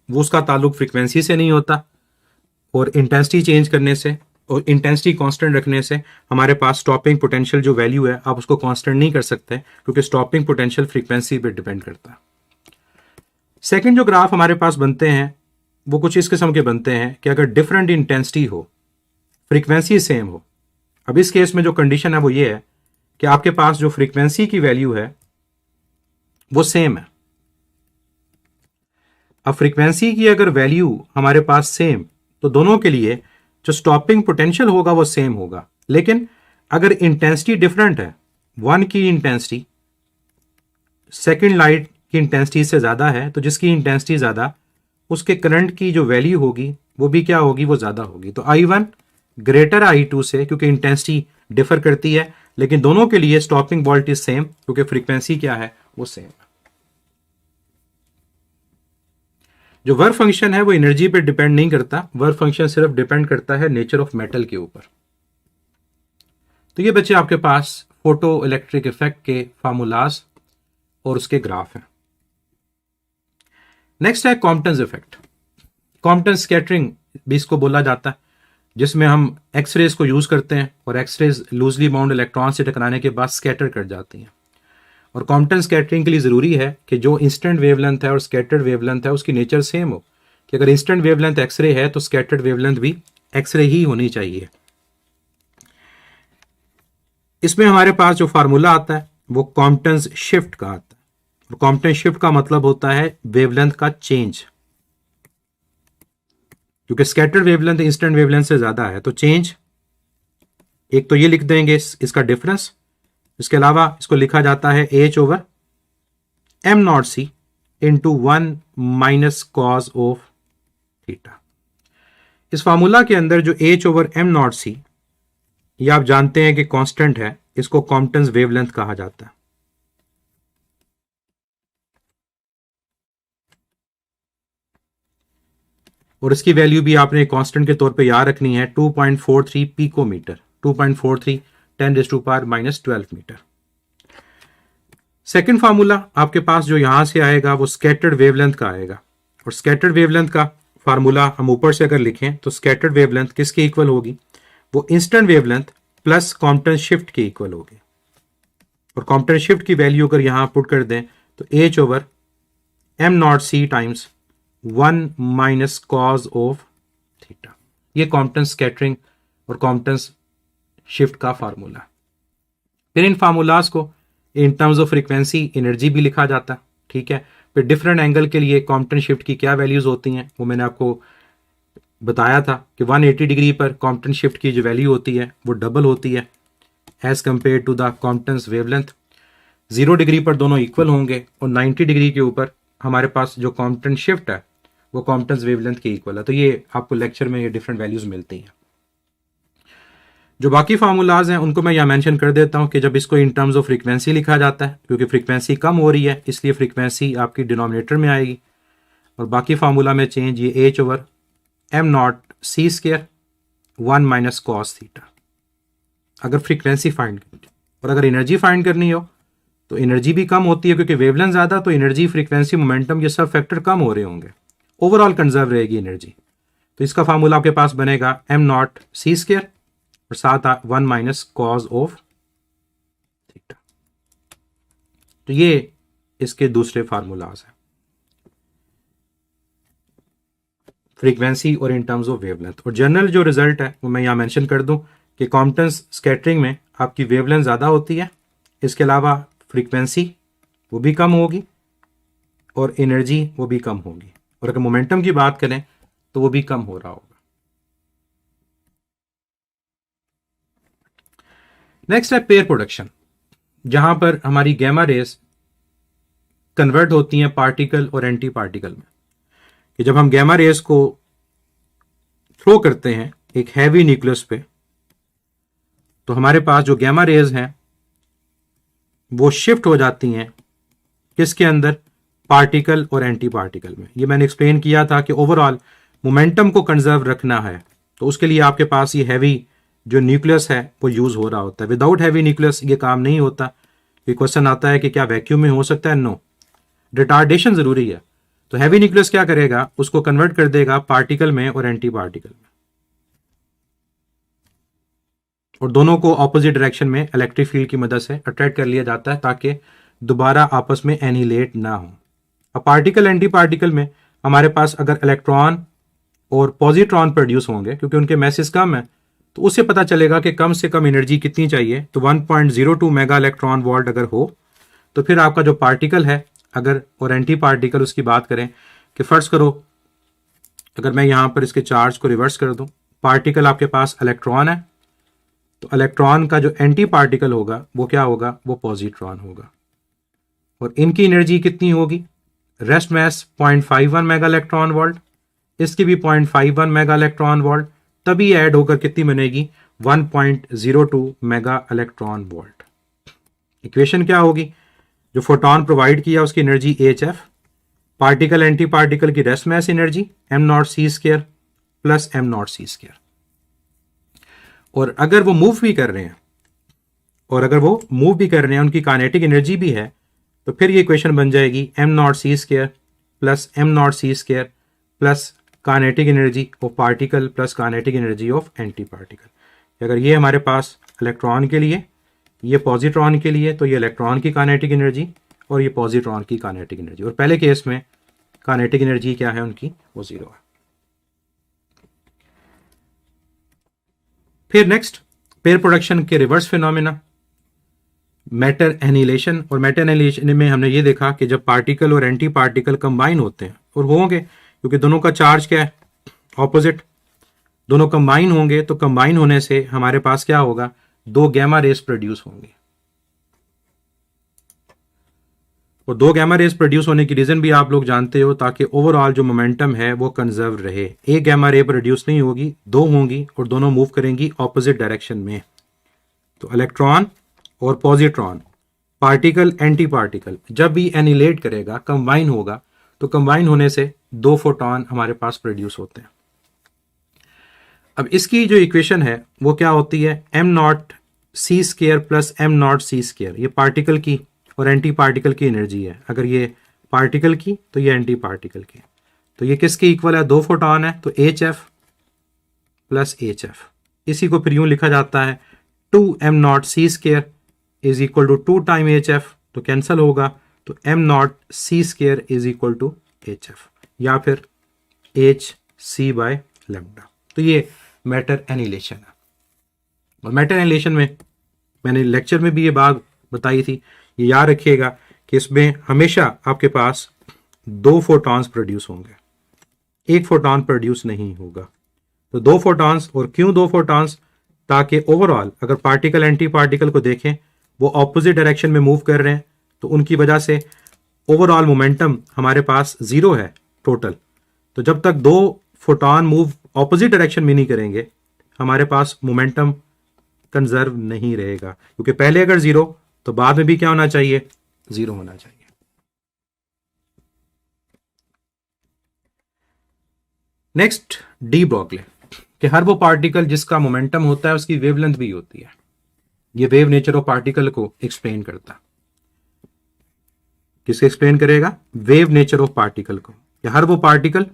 वो उसका ताल्लुक फ्रीक्वेंसी से नहीं होता, और इंटेंसिटी चेंज करने से और इंटेंसिटी कांस्टेंट रखने से हमारे पास स्टॉपिंग पोटेंशियल जो वैल्यू है आप उसको कांस्टेंट नहीं कर सकते, क्योंकि स्टॉपिंग पोटेंशियल फ्रीक्वेंसी पे डिपेंड करता है। सेकंड जो ग्राफ हमारे पास बनते हैं वो कुछ इस किस्म के बनते हैं कि अगर डिफरेंट इंटेंसिटी हो, फ्रीक्वेंसी सेम हो। अब इस केस में जो कंडीशन है वो ये है कि आपके पास जो फ्रीक्वेंसी की वैल्यू है वो सेम है। अब फ्रीक्वेंसी की अगर वैल्यू हमारे पास सेम, तो दोनों के लिए जो स्टॉपिंग पोटेंशियल होगा वो सेम होगा। लेकिन अगर इंटेंसिटी डिफरेंट है, वन की इंटेंसिटी सेकंड लाइट की इंटेंसिटी से ज्यादा है, तो जिसकी इंटेंसिटी ज्यादा उसके करंट की जो वैल्यू होगी वो भी क्या होगी? वो ज्यादा होगी। तो I1 ग्रेटर I2 से, क्योंकि इंटेंसिटी डिफर करती है, लेकिन दोनों के लिए स्टॉपिंग वोल्टेज सेम, क्योंकि फ्रीक्वेंसी क्या है? वो सेम है। जो वर्क फंक्शन है वो एनर्जी पे डिपेंड नहीं करता, वर्क फंक्शन सिर्फ डिपेंड करता है नेचर ऑफ मेटल के ऊपर। तो ये बच्चे आपके पास फोटो इलेक्ट्रिक इफेक्ट के फार्मूलाज और उसके ग्राफ हैं। नेक्स्ट है कॉम्पटन इफेक्ट। कॉम्पटन स्कैटरिंग भी इसको बोला जाता है, जिसमें हम एक्सरेज को यूज करते हैं और एक्सरेज लूजली बाउंड इलेक्ट्रॉन से टकराने के बाद स्कैटर कर जाती हैं। और कॉम्पटन स्कैटरिंग के लिए जरूरी है कि जो इंस्टेंट वेवलेंथ है और स्कैटर्ड वेवलेंथ है उसकी नेचर सेम हो, कि अगर इंस्टेंट वेवलेंथ एक्सरे है तो स्कैटर्ड वेवलेंथ भी एक्सरे ही होनी चाहिए। इसमें हमारे पास जो फार्मूला आता है वो कॉम्पटन शिफ्ट का आता है, और कॉम्पटन शिफ्ट का मतलब होता है वेवलेंथ का चेंज, क्योंकि स्कैटर्ड वेवलेंथ इंस्टेंट वेवलेंथ से ज्यादा है तो चेंज, एक तो ये लिख देंगे इसका डिफरेंस, इसके अलावा इसको लिखा जाता है h/m0c into 1 minus cos of theta. इस फार्मूला के अंदर जो h/m0c ये आप जानते हैं कि कांस्टेंट है, इसको कॉम्पटन वेवलेंथ कहा जाता है। और इसकी वैल्यू भी आपने कांस्टेंट के तौर पे याद रखनी है, 2.43 पिकोमीटर, 2.43 10⁻⁻12 मीटर। सेकंड फार्मूला आपके पास जो यहां से आएगा वो स्कैटर्ड वेवलेंथ का आएगा, और स्कैटर्ड वेवलेंथ का फार्मूला हम ऊपर से अगर लिखें तो स्कैटर्ड वेवलेंथ किसके इक्वल होगी, वो instant wavelength plus Compton shift के इक्वल होगी। और कॉम्पटन शिफ्ट की वैल्यू अगर यहां पुट कर दें तो h/m0c times 1 minus cos of theta. ये कॉम्पटन स्कैटरिंग और कॉम्पटन शिफ्ट का फार्मूला। फिर इन फार्मूलाज को in terms of frequency energy भी लिखा जाता है, ठीक है। फिर डिफरेंट एंगल के लिए कॉम्पटन शिफ्ट की क्या वैल्यूज होती हैं वो मैंने आपको बताया था कि 180 डिग्री पर कॉम्पटन शिफ्ट की जो वैल्यू होती है वो डबल होती है as compare to the Compton wavelength. 0 degree पर दोनों इक्वल होंगे और 90 डिग्री के ऊपर हमारे पास जो कॉम्पटन शिफ्ट है वो कॉम्पटन वेवलेंथ के इक्वल है। तो ये आपको लेक्चर में ये डिफरेंट वैल्यूज मिलती हैं। जो बाकी फार्मूलाज हैं उनको मैं यहाँ मेंशन कर देता हूँ कि जब इसको इन टर्म्स ऑफ फ्रीक्वेंसी लिखा जाता है, क्योंकि फ्रीक्वेंसी कम हो रही है इसलिए फ्रीक्वेंसी आपकी डिनोमिनेटर में आएगी, और बाकी फार्मूला में चेंज ये h/m0c² 1 माइनस कॉस थीटा अगर फ्रीक्वेंसी फाइंड करनी, और अगर एनर्जी फाइंड करनी हो तो एनर्जी भी कम होती है, क्योंकि वेवलेंथ ज्यादा तो एनर्जी, फ्रीक्वेंसी, मोमेंटम ये सब फैक्टर कम हो रहे होंगे, ओवरऑल कंजर्व रहेगी एनर्जी। तो इसका फार्मूला आपके पास बनेगा m0c² और साथ 1 माइनस कॉज ऑफ थीटा। तो ये इसके दूसरे फार्मूलाज हैं फ्रीक्वेंसी और इन टर्म्स ऑफ वेवलेंथ। और जनरल जो रिजल्ट है वो मैं यहाँ मेंशन कर दूं कि कॉम्पटन स्कैटरिंग में आपकी वेवलेंथ ज़्यादा होती है, इसके अलावा फ्रीक्वेंसी वो भी कम होगी और एनर्जी वो भी कम होगी, और अगर मोमेंटम की बात करें तो वो भी कम हो रहा होगा। नेक्स्ट है पेयर प्रोडक्शन, जहां पर हमारी गैमा रेस कन्वर्ट होती हैं पार्टिकल और एंटी पार्टिकल में। कि जब हम गैमा रेस को थ्रो करते हैं एक हैवी न्यूक्लियस पे तो हमारे पास जो गैमा रेज हैं वो शिफ्ट हो जाती हैं किसके अंदर, पार्टिकल और एंटी पार्टिकल में। ये मैंने एक्सप्लेन किया था कि ओवरऑल मोमेंटम को कंजर्व रखना है तो उसके लिए आपके पास ये हैवी जो न्यूक्लियस है वो यूज हो रहा होता है। विदाउट हैवी न्यूक्लियस ये काम नहीं होता। ये क्वेश्चन आता है कि क्या वैक्यूम में हो सकता है, नो, रिटार्डेशन जरूरी है। तो हैवी न्यूक्लियस क्या करेगा, उसको कन्वर्ट कर देगा पार्टिकल में और एंटी पार्टिकल में, और दोनों को ऑपोजिट डायरेक्शन में इलेक्ट्रिक फील्ड की मदद से अट्रैक्ट कर लिया जाता है ताकि दोबारा आपस में एनिलेट ना हो। अब पार्टिकल एंटी पार्टिकल में हमारे पास अगर इलेक्ट्रॉन और पॉजिट्रॉन प्रोड्यूस होंगे, क्योंकि उनके मैसेज कम है, तो उससे पता चलेगा कि कम से कम एनर्जी कितनी चाहिए। तो 1.02 मेगा इलेक्ट्रॉन वोल्ट अगर हो तो फिर आपका जो पार्टिकल है अगर और एंटी पार्टिकल उसकी बात करें कि फर्ज करो अगर मैं यहां पर इसके चार्ज को रिवर्स कर दूं, पार्टिकल आपके पास इलेक्ट्रॉन है तो इलेक्ट्रॉन का जो एंटी पार्टिकल होगा वो क्या होगा, वो पॉजिट्रॉन होगा। और इनकी एनर्जी कितनी होगी, rest mass 0.51 mega electron volt, इसकी भी 0.51 मेगा इलेक्ट्रॉन वोल्ट, तभी ऐड होकर कितनी बनेगी 1.02 मेगा इलेक्ट्रॉन वोल्ट। इक्वेशन क्या होगी, जो फोटोन प्रोवाइड किया उसकी energy HF, particle anti particle की rest mass energy m0c² plus m0c²। और अगर वो मूव भी कर रहे हैं उनकी काइनेटिक एनर्जी भी है, तो फिर ये इक्वेशन बन जाएगी m0c² plus m0c² plus kinetic energy of particle plus kinetic energy of anti particle. अगर ये हमारे पास इलेक्ट्रॉन के लिए, ये पॉजिट्रॉन के लिए, तो ये इलेक्ट्रॉन की काइनेटिक एनर्जी और ये पॉजिट्रॉन की काइनेटिक एनर्जी। और पहले केस में काइनेटिक एनर्जी क्या है उनकी, वो 0 है। फिर नेक्स्ट पेयर प्रोडक्शन के रिवर्स फिनोमेना मैटर एनिलेशन। और मैटर एनिलेशन में हमने ये देखा कि जब पार्टिकल और एंटी पार्टिकल कंबाइन होते हैं, और होंगे क्योंकि दोनों का चार्ज क्या है, ऑपोजिट, दोनों कंबाइन होंगे, तो कंबाइन होने से हमारे पास क्या होगा, 2 गैमा रेस प्रोड्यूस होंगे। और 2 गैमा रेस प्रोड्यूस होने की रीजन भी आप लोग जानते हो, ताकि ओवरऑल जो मोमेंटम है वो कंजर्व रहे। एक गैमा रे प्रोड्यूस नहीं होगी, 2 होंगी और दोनों मूव करेंगी ऑपोजिट डायरेक्शन में। तो इलेक्ट्रॉन और पॉजिट्रॉन, पार्टिकल एंटी पार्टिकल जब भी एनिलेट करेगा, कंबाइन होगा, तो कंबाइन होने से 2 फोटॉन हमारे पास प्रोड्यूस होते हैं। अब इसकी जो इक्वेशन है वो क्या होती है, m0c² प्लस m0c²। ये पार्टिकल की और एंटी पार्टिकल की एनर्जी है। अगर ये पार्टिकल की तो ये एंटी पार्टिकल की। तो ये किसके इक्वल है, 2 फोटॉन है, तो HF प्लस HF। इसी को फिर यूं लिखा जाता है 2m0c² is equal to 2 time HF, तो कैंसिल होगा, तो m0c² is equal to HF या फिर hc/λ। तो ये मैटर एनिलेशन है। और मैटर एनिलेशन में मैंने लेक्चर में भी ये बात बताई थी, ये याद रखिएगा कि इसमें हमेशा आपके पास 2 फोटॉन्स प्रोड्यूस होंगे, 1 फोटॉन प्रोड्यूस नहीं होगा। तो 2 फोटॉन्स, और क्यों 2 फोटॉन्स, ताकि ओवरऑल अगर पार्टिकल एंटी पार्टिकल को देखें वो ऑपोजिट डायरेक्शन में मूव कर रहे हैं, तो उनकी वजह से ओवरऑल मोमेंटम हमारे पास 0 है टोटल। तो जब तक 2 फोटॉन मूव ऑपोजिट डायरेक्शन में नहीं करेंगे, हमारे पास मोमेंटम कंजर्व नहीं रहेगा, क्योंकि पहले अगर 0 तो बाद में भी क्या होना चाहिए, 0 होना चाहिए। नेक्स्ट डी ब्रॉगली, कि हर वो पार्टिकल जिसका मोमेंटम होता है उसकी वेवलेंथ भी होती है। ये वेव नेचर ऑफ पार्टिकल को एक्सप्लेन करता। किससे एक्सप्लेन करेगा, वेव नेचर ऑफ पार्टिकल को। कि हर वो पार्टिकल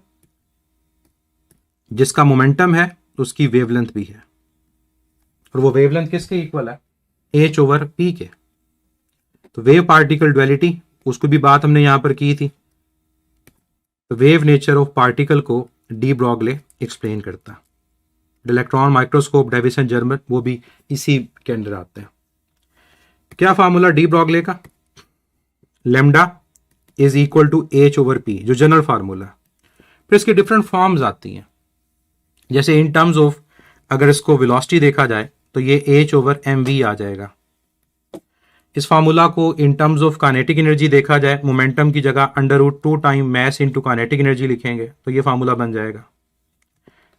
जिसका मोमेंटम है उसकी वेवलेंथ भी है, और वो वेवलेंथ किसके इक्वल है, h/p के। तो वेव पार्टिकल ड्युअलिटी, उसको भी बात हमने यहां पर की थी। तो वेव नेचर ऑफ पार्टिकल को डी ब्रॉगली एक्सप्लेन करता। इलेक्ट्रॉन माइक्रोस्कोप, डेविसन जर्मर, वो भी इसी के अंदर आते हैं। क्या फार्मूला डी ब्रॉगली का, lambda is equal to h/p, जो जनरल फार्मूला। फिर इसकी डिफरेंट फॉर्म्स आती हैं, जैसे इन टर्म्स ऑफ अगर इसको वेलोसिटी देखा जाए तो ये h/mv आ जाएगा। इस फार्मूला को in terms of kinetic energy देखा जाए, मोमेंटम की जगह √2 time mass into kinetic energy लिखेंगे तो ये फार्मूला बन जाएगा।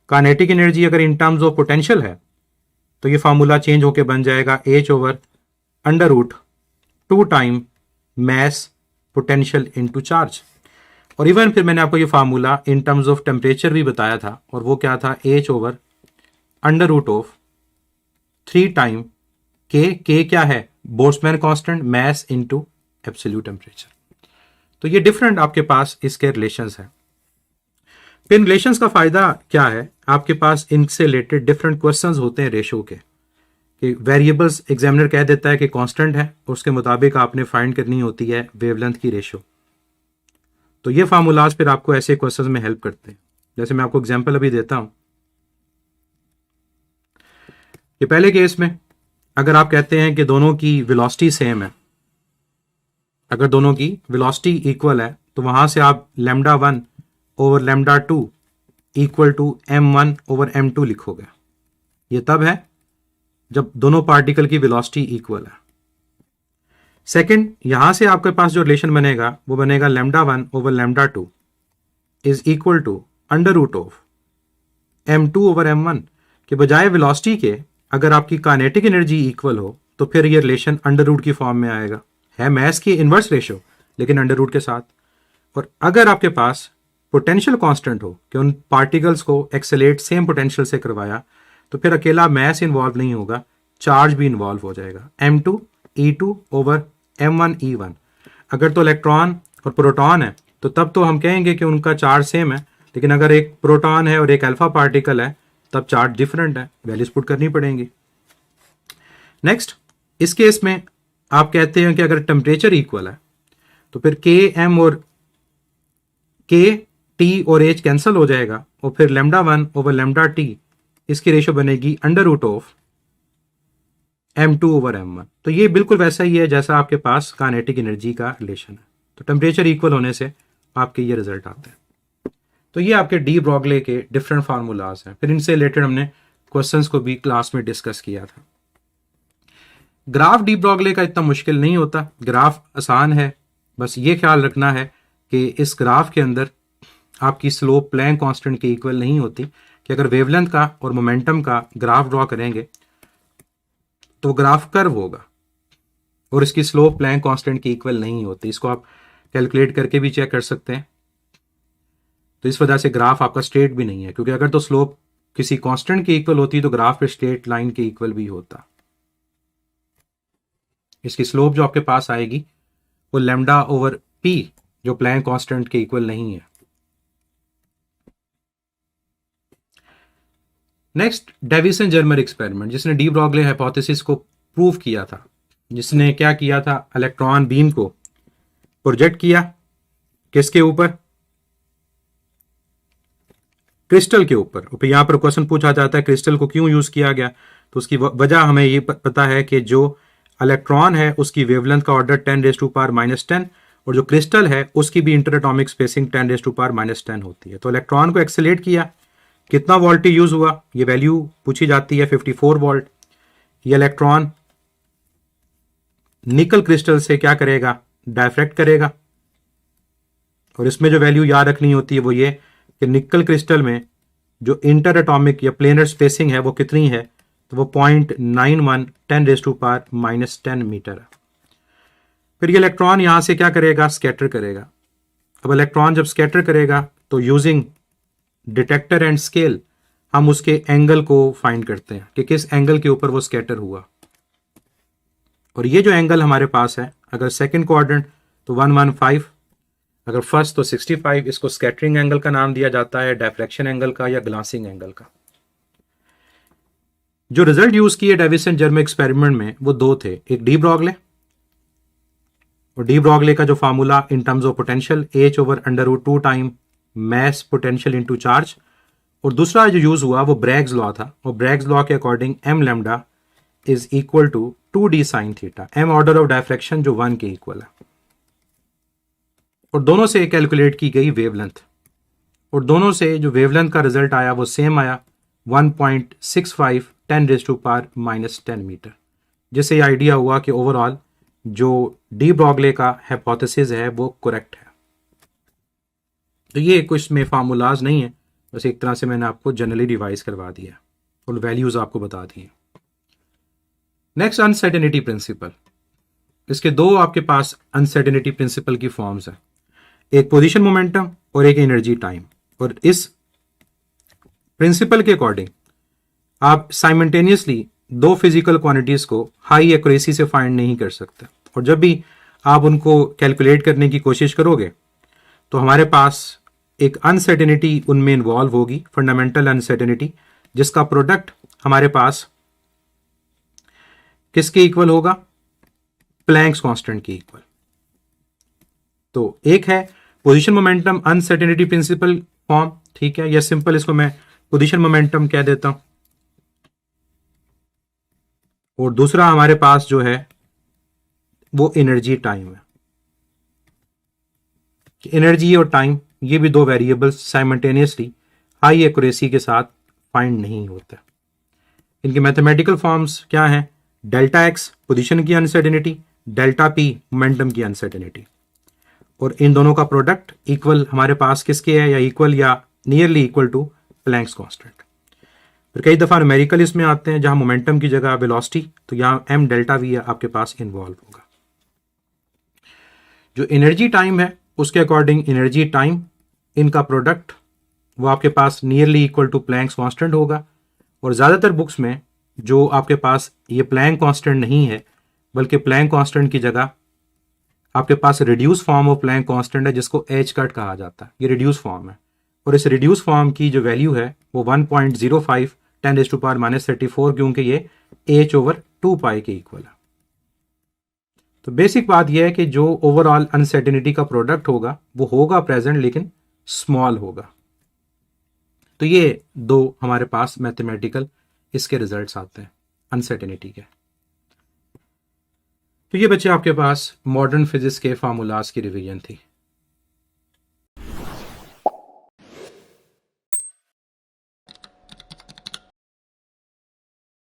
काइनेटिक एनर्जी अगर इन टर्म्स ऑफ पोटेंशियल है तो ये फार्मूला चेंज होकर बन जाएगा h/√2 time mass potential into charge. और इवन फिर मैंने आपको ये formula in terms of temperature भी बताया था, और वो क्या था, h/√3 टाइम k क्या है, Boltzmann constant, mass into absolute temperature. तो ये डिफरेंट आपके पास इसके रिलेशंस हैं। फिर रिलेशंस का फायदा क्या है, आपके पास इनसे रिलेटेड डिफरेंट क्वेश्चंस होते हैं रेशो के, कि वेरिएबल्स एग्जामिनर कह देता है कि कांस्टेंट है, उसके मुताबिक आपने फाइंड करनी होती है वेवलेंथ की रेशो। तो ये फार्मूलाज फिर आपको ऐसे क्वेश्चंस में हेल्प करते हैं। जैसे मैं आपको एग्जांपल अभी देता हूं कि पहले केस में अगर आप कहते हैं कि दोनों की वेलोसिटी सेम है, अगर दोनों की वेलोसिटी इक्वल है, तो वहां से आप λ1/λ2 इक्वल टू m1/m2 लिखोगे। ये तब है जब दोनों पार्टिकल की वेलोसिटी इक्वल है। सेकंड, यहां से आपके पास जो रिलेशन बनेगा वो बनेगा λ1/λ2 इज इक्वल टू m2/m1 के बजाय वेलोसिटी के अगर आपकी काइनेटिक एनर्जी इक्वल हो तो फिर ये रिलेशन अंडर रूट की फॉर्म में आएगा। है मैस की इनवर्स रेशो लेकिन अंडर रूट के साथ। और अगर आपके पास पोटेंशियल कांस्टेंट हो कि उन पार्टिकल्स को एक्सेलेरेट सेम पोटेंशियल से करवाया, तो फिर अकेला मैस इन्वॉल्व नहीं होगा, चार्ज भी इन्वॉल्व हो जाएगा, m2 ओवर m1 अगर तो इलेक्ट्रॉन और प्रोटॉन है तो तब तो हम कहेंगे कि उनका चार्ज सेम है, लेकिन अगर एक प्रोटॉन है और एक अल्फा पार्टिकल है तब चार्ज डिफरेंट है, वैल्यूज पुट करनी पड़ेंगी। नेक्स्ट, इस केस में आप कहते हैं कि अगर टेम्परेचर इक्वल है तो फिर के एम और के टी और एच कैंसिल हो जाएगा और फिर λ1 ओवर λT इसकी रेशो बनेगी √ऑफ m2 ओवर m1। तो ये बिल्कुल वैसा ही है जैसा आपके पास काइनेटिक एनर्जी का रिलेशन है। तो टेम्परेचर इक्वल होने से आपके ये रिजल्ट आते हैं। तो ये आपके डी ब्रॉगले के डिफरेंट फार्मूलाज हैं। फिर इनसे रिलेटेड हमने क्वेश्चंस को भी क्लास में डिस्कस किया था। ग्राफ डी ब्रॉगले का इतना मुश्किल नहीं होता, ग्राफ आसान है। बस ये ख्याल रखना है कि इस ग्राफ के अंदर आपकी स्लोप प्लैंक कांस्टेंट के इक्वल नहीं होती, कि अगर वेवलेंथ का और मोमेंटम का ग्राफ ड्रॉ करेंगे तो ग्राफ कर्व होगा और इसकी स्लोप प्लैंक कांस्टेंट की इक्वल नहीं होती। इसको आप कैलकुलेट करके भी चेक कर सकते हैं। तो इस वजह से ग्राफ आपका स्ट्रेट भी नहीं है, क्योंकि अगर तो स्लोप किसी कांस्टेंट की इक्वल होती तो ग्राफ पे स्ट्रेट लाइन के इक्वल भी होता। इसकी स्लोप जो आपके पास आएगी वो λ/p जो प्लैंक कांस्टेंट के इक्वल नहीं है। नेक्स्ट, डेविसन जर्मर एक्सपेरिमेंट, जिसने डी ब्रॉगले हाइपोथेसिस को प्रूव किया था। जिसने क्या किया था, इलेक्ट्रॉन बीम को प्रोजेक्ट किया किसके ऊपर, क्रिस्टल के ऊपर। और फिर यहां पर क्वेश्चन पूछा जाता है क्रिस्टल को क्यों यूज किया गया, तो उसकी वजह हमें ये पता है कि जो इलेक्ट्रॉन है उसकी वेवलेंथ का ऑर्डर 10⁻⁻10 और जो क्रिस्टल है उसकी भी इंटर एटॉमिक स्पेसिंग 10⁻⁻10 होती है। तो इलेक्ट्रॉन को एक्सेलेरेट किया, कितना वोल्ट यूज हुआ ये वैल्यू पूछी जाती है, 54 वोल्ट। ये इलेक्ट्रॉन निकल क्रिस्टल से क्या करेगा, डायफ्रैक्ट करेगा। और इसमें जो वैल्यू याद रखनी होती है वो ये कि निकल क्रिस्टल में जो इंटर एटॉमिक या प्लेनर स्पेसिंग है वो कितनी है, तो वो 0.91 10⁻⁻10 मीटर है। फिर ये इलेक्ट्रॉन यहां से क्या करेगा, स्कैटर करेगा। अब इलेक्ट्रॉन जब स्कैटर करेगा तो यूजिंग डिटेक्टर एंड स्केल हम उसके एंगल को फाइंड करते हैं कि किस एंगल के ऊपर वो स्कैटर हुआ। और ये जो एंगल हमारे पास है, अगर सेकंड क्वाड्रेंट तो 115, अगर फर्स्ट तो 65। इसको स्कैटरिंग एंगल का नाम दिया जाता है, डायफ्रैक्शन एंगल का या ग्लासिंग एंगल का। जो रिजल्ट यूज किए डेविसन जर्मर एक्सपेरिमेंट में वो दो थे, एक डी ब्रॉगले, और डी ब्रॉगले का जो formula in terms of potential h over √2 time mass potential into charge, और दूसरा जो यूज हुआ वो ब्रैग्स लॉ था। और ब्रैग्स लॉ के according m λ is equal to 2d sine theta, m order of diffraction जो 1 के इक्वल है। और दोनों से कैलकुलेट की गई वेवलेंथ, और दोनों से जो वेवलेंथ का रिजल्ट आया वो सेम आया, 1.65 10⁻⁻10 मीटर। जिससे ये आइडिया हुआ कि ओवरऑल जो डी ब्रॉगले का हाइपोथेसिस है वो करेक्ट है। तो ये कुछ में फार्मूलाज नहीं है, बस एक तरह से मैंने आपको जनरली रिवाइज करवा दिया और वैल्यूज आपको बता दी है। Next, uncertainty principle. इसके दो आपके पास अनसर्टेनिटी प्रिंसिपल की फॉर्म्स हैं, एक पोजीशन मोमेंटम और एक एनर्जी टाइम। और इस प्रिंसिपल के अकॉर्डिंग आप साइमल्टेनियसली दो फिजिकल क्वांटिटीज को हाई एक्यूरेसी से फाइंड नहीं कर सकते। और जब भी आप उनको कैलकुलेट करने की कोशिश करोगे तो हमारे पास एक अनसर्टेनिटी उनमें इन्वॉल्व होगी, फंडामेंटल अनसर्टेनिटी, जिसका प्रोडक्ट हमारे पास किसके इक्वल होगा, प्लैंक्स कांस्टेंट के इक्वल। तो एक है position momentum uncertainty principle form, ठीक है, या सिंपल इसको मैं पोजीशन मोमेंटम कह देता हूं। और दूसरा हमारे पास जो है वो एनर्जी टाइम है। एनर्जी और टाइम ये भी दो वेरिएबल्स साइमल्टेनियसली हाई एक्यूरेसी के साथ फाइंड नहीं होते। इनके मैथमेटिकल फॉर्म्स क्या हैं, डेल्टा एक्स पोजीशन की अनसर्टेनिटी, डेल्टा पी मोमेंटम की अनसर्टेनिटी। और इन दोनों का प्रोडक्ट इक्वल हमारे पास किसके है, या इक्वल या nearly equal to Planck's constant. फिर कई दफा न्यूमेरिकल इसमें आते हैं जहां मोमेंटम की जगह वेलोसिटी, तो यहां m∆v आपके पास इन्वॉल्व होगा। जो एनर्जी टाइम है उसके अकॉर्डिंग एनर्जी टाइम इनका प्रोडक्ट वो आपके पास nearly equal to Planck's constant होगा। और ज़्यादातर बुक्स में जो आपके पास ये प्लैंक कांस्टेंट नहीं है, बल्कि प्लैंक कांस्टेंट की जगह आपके पास reduce form of Planck constant है, जिसको एच कट कहा जाता है। ये रिड्यूस फॉर्म है, और इस रिड्यूस फॉर्म की जो वैल्यू है वो 1.05 10⁻34, क्योंकि ये h/2 पाई के इक्वल है। तो बेसिक बात यह है कि जो ओवरऑल अनसर्टेनिटी का प्रोडक्ट होगा वो होगा प्रेजेंट, लेकिन स्मॉल होगा। तो ये दो हमारे पास मैथमेटिकल इसके रिजल्ट्स आते हैं अनसर्टेनिटी के। तो ये बच्चे आपके पास मॉडर्न फिजिक्स के फार्मूलाज की रिवीजन थी।